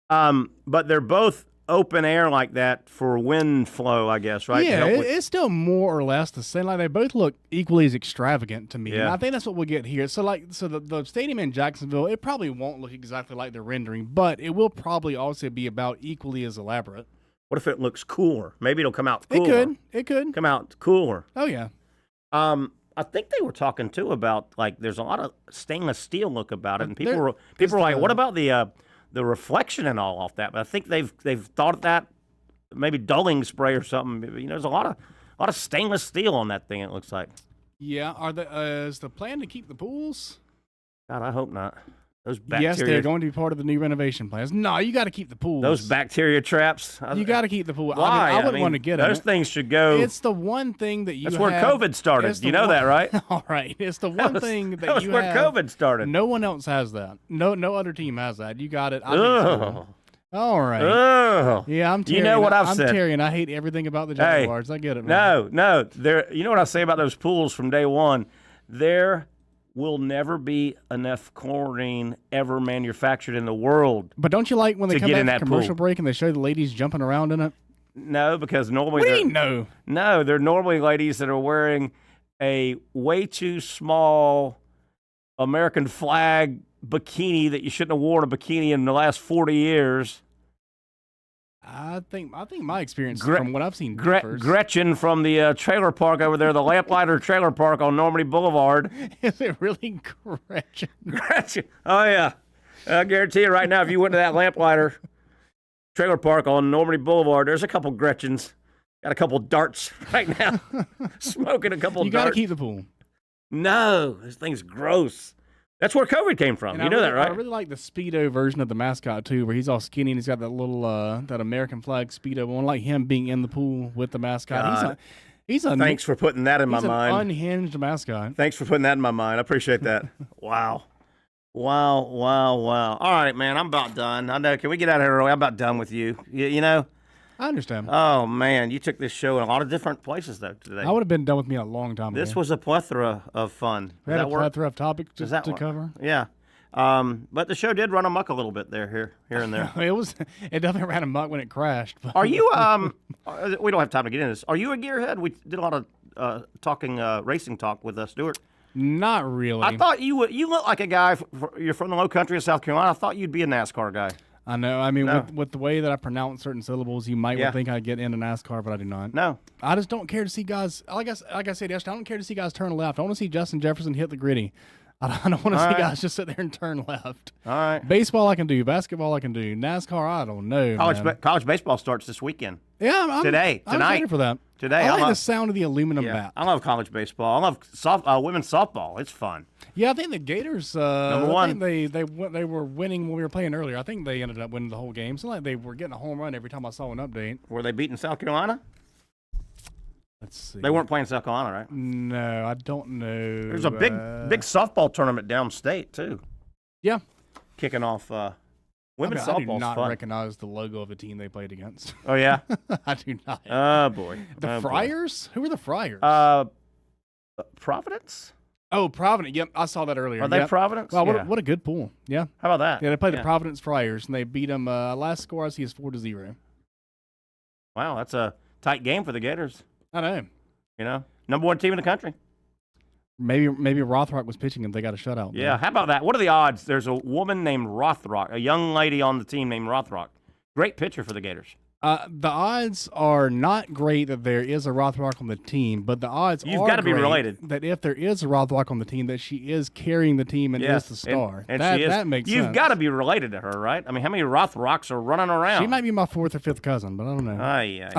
But they're both open air like that for wind flow, I guess, right? Yeah, it's still more or less the same. Like they both look equally as extravagant to me. Yeah. And I think that's what we'll get here. So the stadium in Jacksonville, it probably won't look exactly like the rendering, but it will probably also be about equally as elaborate. What if it looks cooler? Maybe it'll come out cooler. It could. Come out cooler. Oh, yeah. I think they were talking, too, about, like, there's a lot of stainless steel look about it, and people were like, what about the reflection and all off that? But I think they've thought of that, maybe dulling spray or something. You know, there's a lot of stainless steel on that thing, it looks like. Yeah. Is the plan to keep the pools? God, I hope not. Those bacteria. Yes, they're going to be part of the new renovation plans. No, you got to keep the pools. Those bacteria traps. You got to keep the pool. Why? I wouldn't want to get them. Those things should go. It's the one thing that you That's where COVID started. You know that, right? All right. It's the one thing that that was you where have. COVID started. No one else has that. No other team has that. You got it. I think Ugh. so. All right. Ugh. Yeah, I'm Terry. You know what I've said. I'm Terry, and I hate everything about the Jaguars. I get it, man. No. You know what I say about those pools from day one? There will never be enough chlorine ever manufactured in the world. But don't you like when they come get back in from that commercial pool. break and they show the ladies jumping around in it? No, because normally What do you mean, no? No, they're normally ladies that are wearing a way too small American flag bikini that you shouldn't have worn a bikini in the last 40 years. I think my experience from what I've seen Gretchen from the trailer park over there, the Lamplighter Trailer Park on Normandy Boulevard. Is it really Gretchen? Gretchen. Oh, yeah. I guarantee you right now, if you went to that Lamplighter Trailer Park on Normandy Boulevard, there's a couple Gretchens. Got a couple darts right now. Smoking a couple darts. You got to keep the pool. No, this thing's gross. That's where COVID came from. And you know that, right? I really like the Speedo version of the mascot, too, where he's all skinny and he's got that little that American flag Speedo on, like him being in the pool with the mascot. He's a Thanks for putting that in my He's an mind. unhinged mascot. Thanks for putting that in my mind. I appreciate that. Wow. All right, man, I'm about done. I know. Can we get out of here early? I'm about done with you. You know? I understand. Oh, man, you took this show in a lot of different places, though, today. I would have been done with me a long time ago. This was a plethora of fun. We had a plethora of topics to cover. Yeah. But the show did run amok a little bit there, here and there. It definitely ran amok when it crashed. But. Are you, we don't have time to get into this. Are you a gearhead? We did a lot of talking, racing talk with Stuart. Not really. I thought you look like a guy, you're from the low country of South Carolina. I thought you'd be a NASCAR guy. I know. I mean, with the way that I pronounce certain syllables, you might think I get into NASCAR, but I do not. No. I just don't care to see guys, like I said yesterday, I don't care to see guys turn left. I want to see Justin Jefferson hit the gritty. I don't want to see guys just sit there and turn left. All right. Baseball I can do. Basketball I can do. NASCAR, I don't know. College baseball starts this weekend. Yeah, I'm tonight. excited for that. Today, I like the sound of the aluminum bat. I love college baseball. I love women's softball. It's fun. Yeah, I think the Gators. Number one. I think they were winning when we were playing earlier. I think they ended up winning the whole game. So like they were getting a home run every time I saw an update. Were they beating South Carolina? Let's see. They weren't playing South Carolina, right? No, I don't know. There's a big softball tournament downstate too. Yeah. Kicking off. Women's softball's fun. I do not recognize the logo of the team they played against. Oh yeah. I do not. Oh boy. The Friars? Who are the Friars? Providence. Oh, Providence. Yep, I saw that earlier. Are they Providence? Well, what a good pool. Yeah. How about that? Yeah, they played the Providence Friars, and they beat them. Last score I see is 4-0. Wow, that's a tight game for the Gators. I know. You know, number one team in the country. Maybe Rothrock was pitching and they got a shutout. Yeah, how about that? What are the odds? There's a woman named Rothrock, a young lady on the team named Rothrock. Great pitcher for the Gators. The odds are not great that there is a Rothrock on the team, but the odds You've are got to be great related. that if there is a Rothrock on the team, that she is carrying the team and is the star. And that, she is. That makes sense. You've got to be related to her, right? I mean, how many Rothrocks are running around? She might be my fourth or fifth cousin, but I don't know. I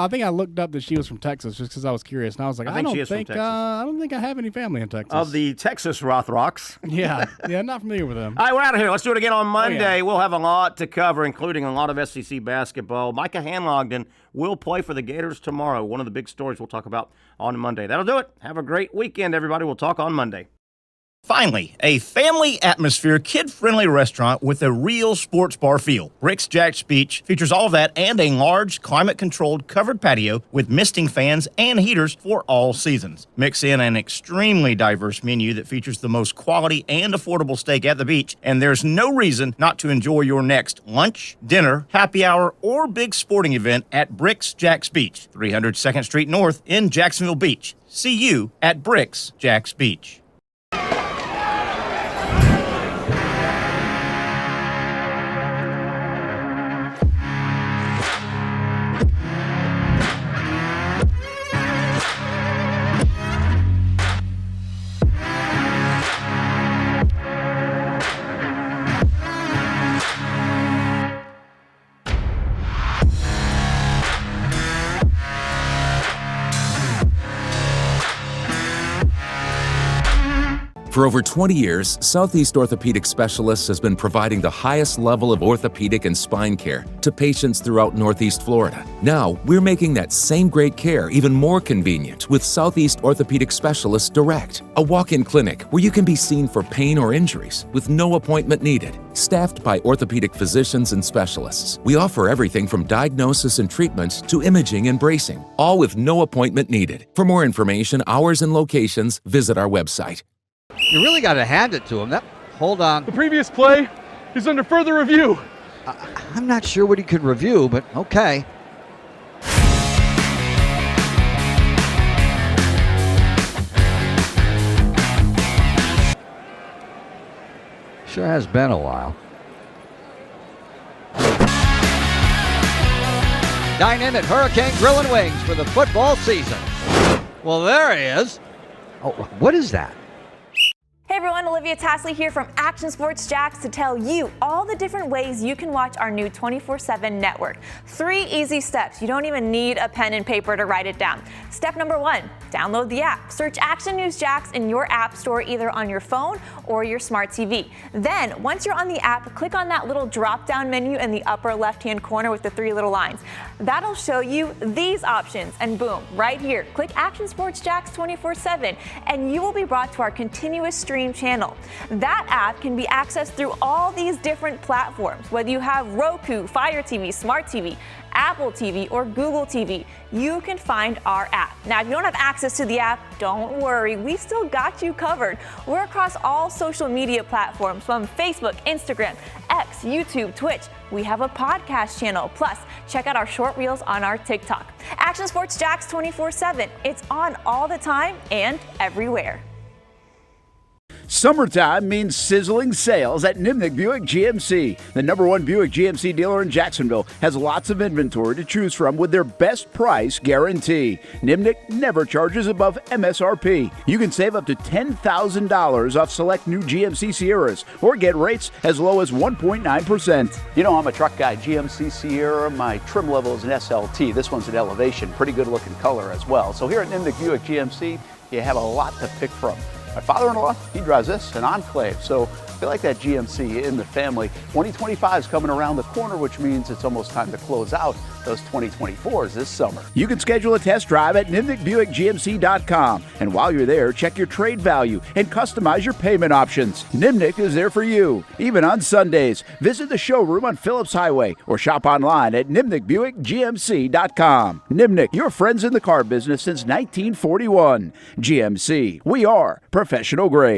think I looked up that she was from Texas just because I was curious, and I was like, I don't think I have any family in Texas. Of the Texas Rothrocks. Yeah, not familiar with them. All right, we're out of here. Let's do it again on Monday. Oh, yeah. We'll have a lot to cover, including a lot of SEC basketball. Micah Hanlogden will play for the Gators tomorrow. One of the big stories we'll talk about on Monday. That'll do it. Have a great weekend, everybody. We'll talk on Monday. Finally, a family atmosphere, kid-friendly restaurant with a real sports bar feel. Rick's Jax Beach features all of that and a large, climate-controlled covered patio with misting fans and heaters for all seasons. Mix in an extremely diverse menu that features the most quality and affordable steak at the beach, and there's no reason not to enjoy your next lunch, dinner, happy hour, or big sporting event at Rick's Jax Beach, 300 2nd Street North in Jacksonville Beach. See you at Rick's Jax Beach. For over 20 years, Southeast Orthopedic Specialists has been providing the highest level of orthopedic and spine care to patients throughout Northeast Florida. Now, we're making that same great care even more convenient with Southeast Orthopedic Specialists Direct, a walk-in clinic where you can be seen for pain or injuries with no appointment needed. Staffed by orthopedic physicians and specialists, we offer everything from diagnosis and treatment to imaging and bracing, all with no appointment needed. For more information, hours, and locations, visit our website. You really got to hand it to him. Hold on. The previous play is under further review. I'm not sure what he could review, but okay. Sure has been a while. Dynamic Hurricane Grill and Wings for the football season. Well, there he is. Oh, what is that? Hey everyone, Olivia Tasley here from Action Sports Jax to tell you all the different ways you can watch our new 24/7 network. 3 easy steps. You don't even need a pen and paper to write it down. Step number 1, download the app. Search Action News Jax in your app store either on your phone or your smart TV. Then, once you're on the app, click on that little drop-down menu in the upper left-hand corner with the 3 little lines. That'll show you these options, and boom, right here, click Action Sports Jax 24/7, and you will be brought to our continuous stream channel. That app can be accessed through all these different platforms, whether you have Roku, Fire TV, Smart TV, Apple TV, or Google TV. You can find our app. Now, if you don't have access to the app, don't worry, we still got you covered. We're across all social media platforms from Facebook, Instagram, X, YouTube, Twitch. We have a podcast channel. Plus, check out our short reels on our TikTok. Action Sports Jax 24/7. It's on all the time and everywhere. Summertime means sizzling sales at Nimnick Buick GMC. The #1 Buick GMC dealer in Jacksonville has lots of inventory to choose from with their best price guarantee. Nimnick never charges above MSRP. You can save up to $10,000 off select new GMC Sierras or get rates as low as 1.9%. You know, I'm a truck guy. GMC Sierra, my trim level is an SLT. This one's an Elevation. Pretty good looking color as well. So here at Nimnick Buick GMC, you have a lot to pick from. My father-in-law, he drives this, an Enclave, so I feel like that GMC in the family. 2025 is coming around the corner, which means it's almost time to close out those 2024s this summer. You can schedule a test drive at NimnickBuickGMC.com. And while you're there, check your trade value and customize your payment options. Nimnick is there for you, even on Sundays. Visit the showroom on Phillips Highway or shop online at NimnickBuickGMC.com. Nimnick, your friends in the car business since 1941. GMC, we are professional grade.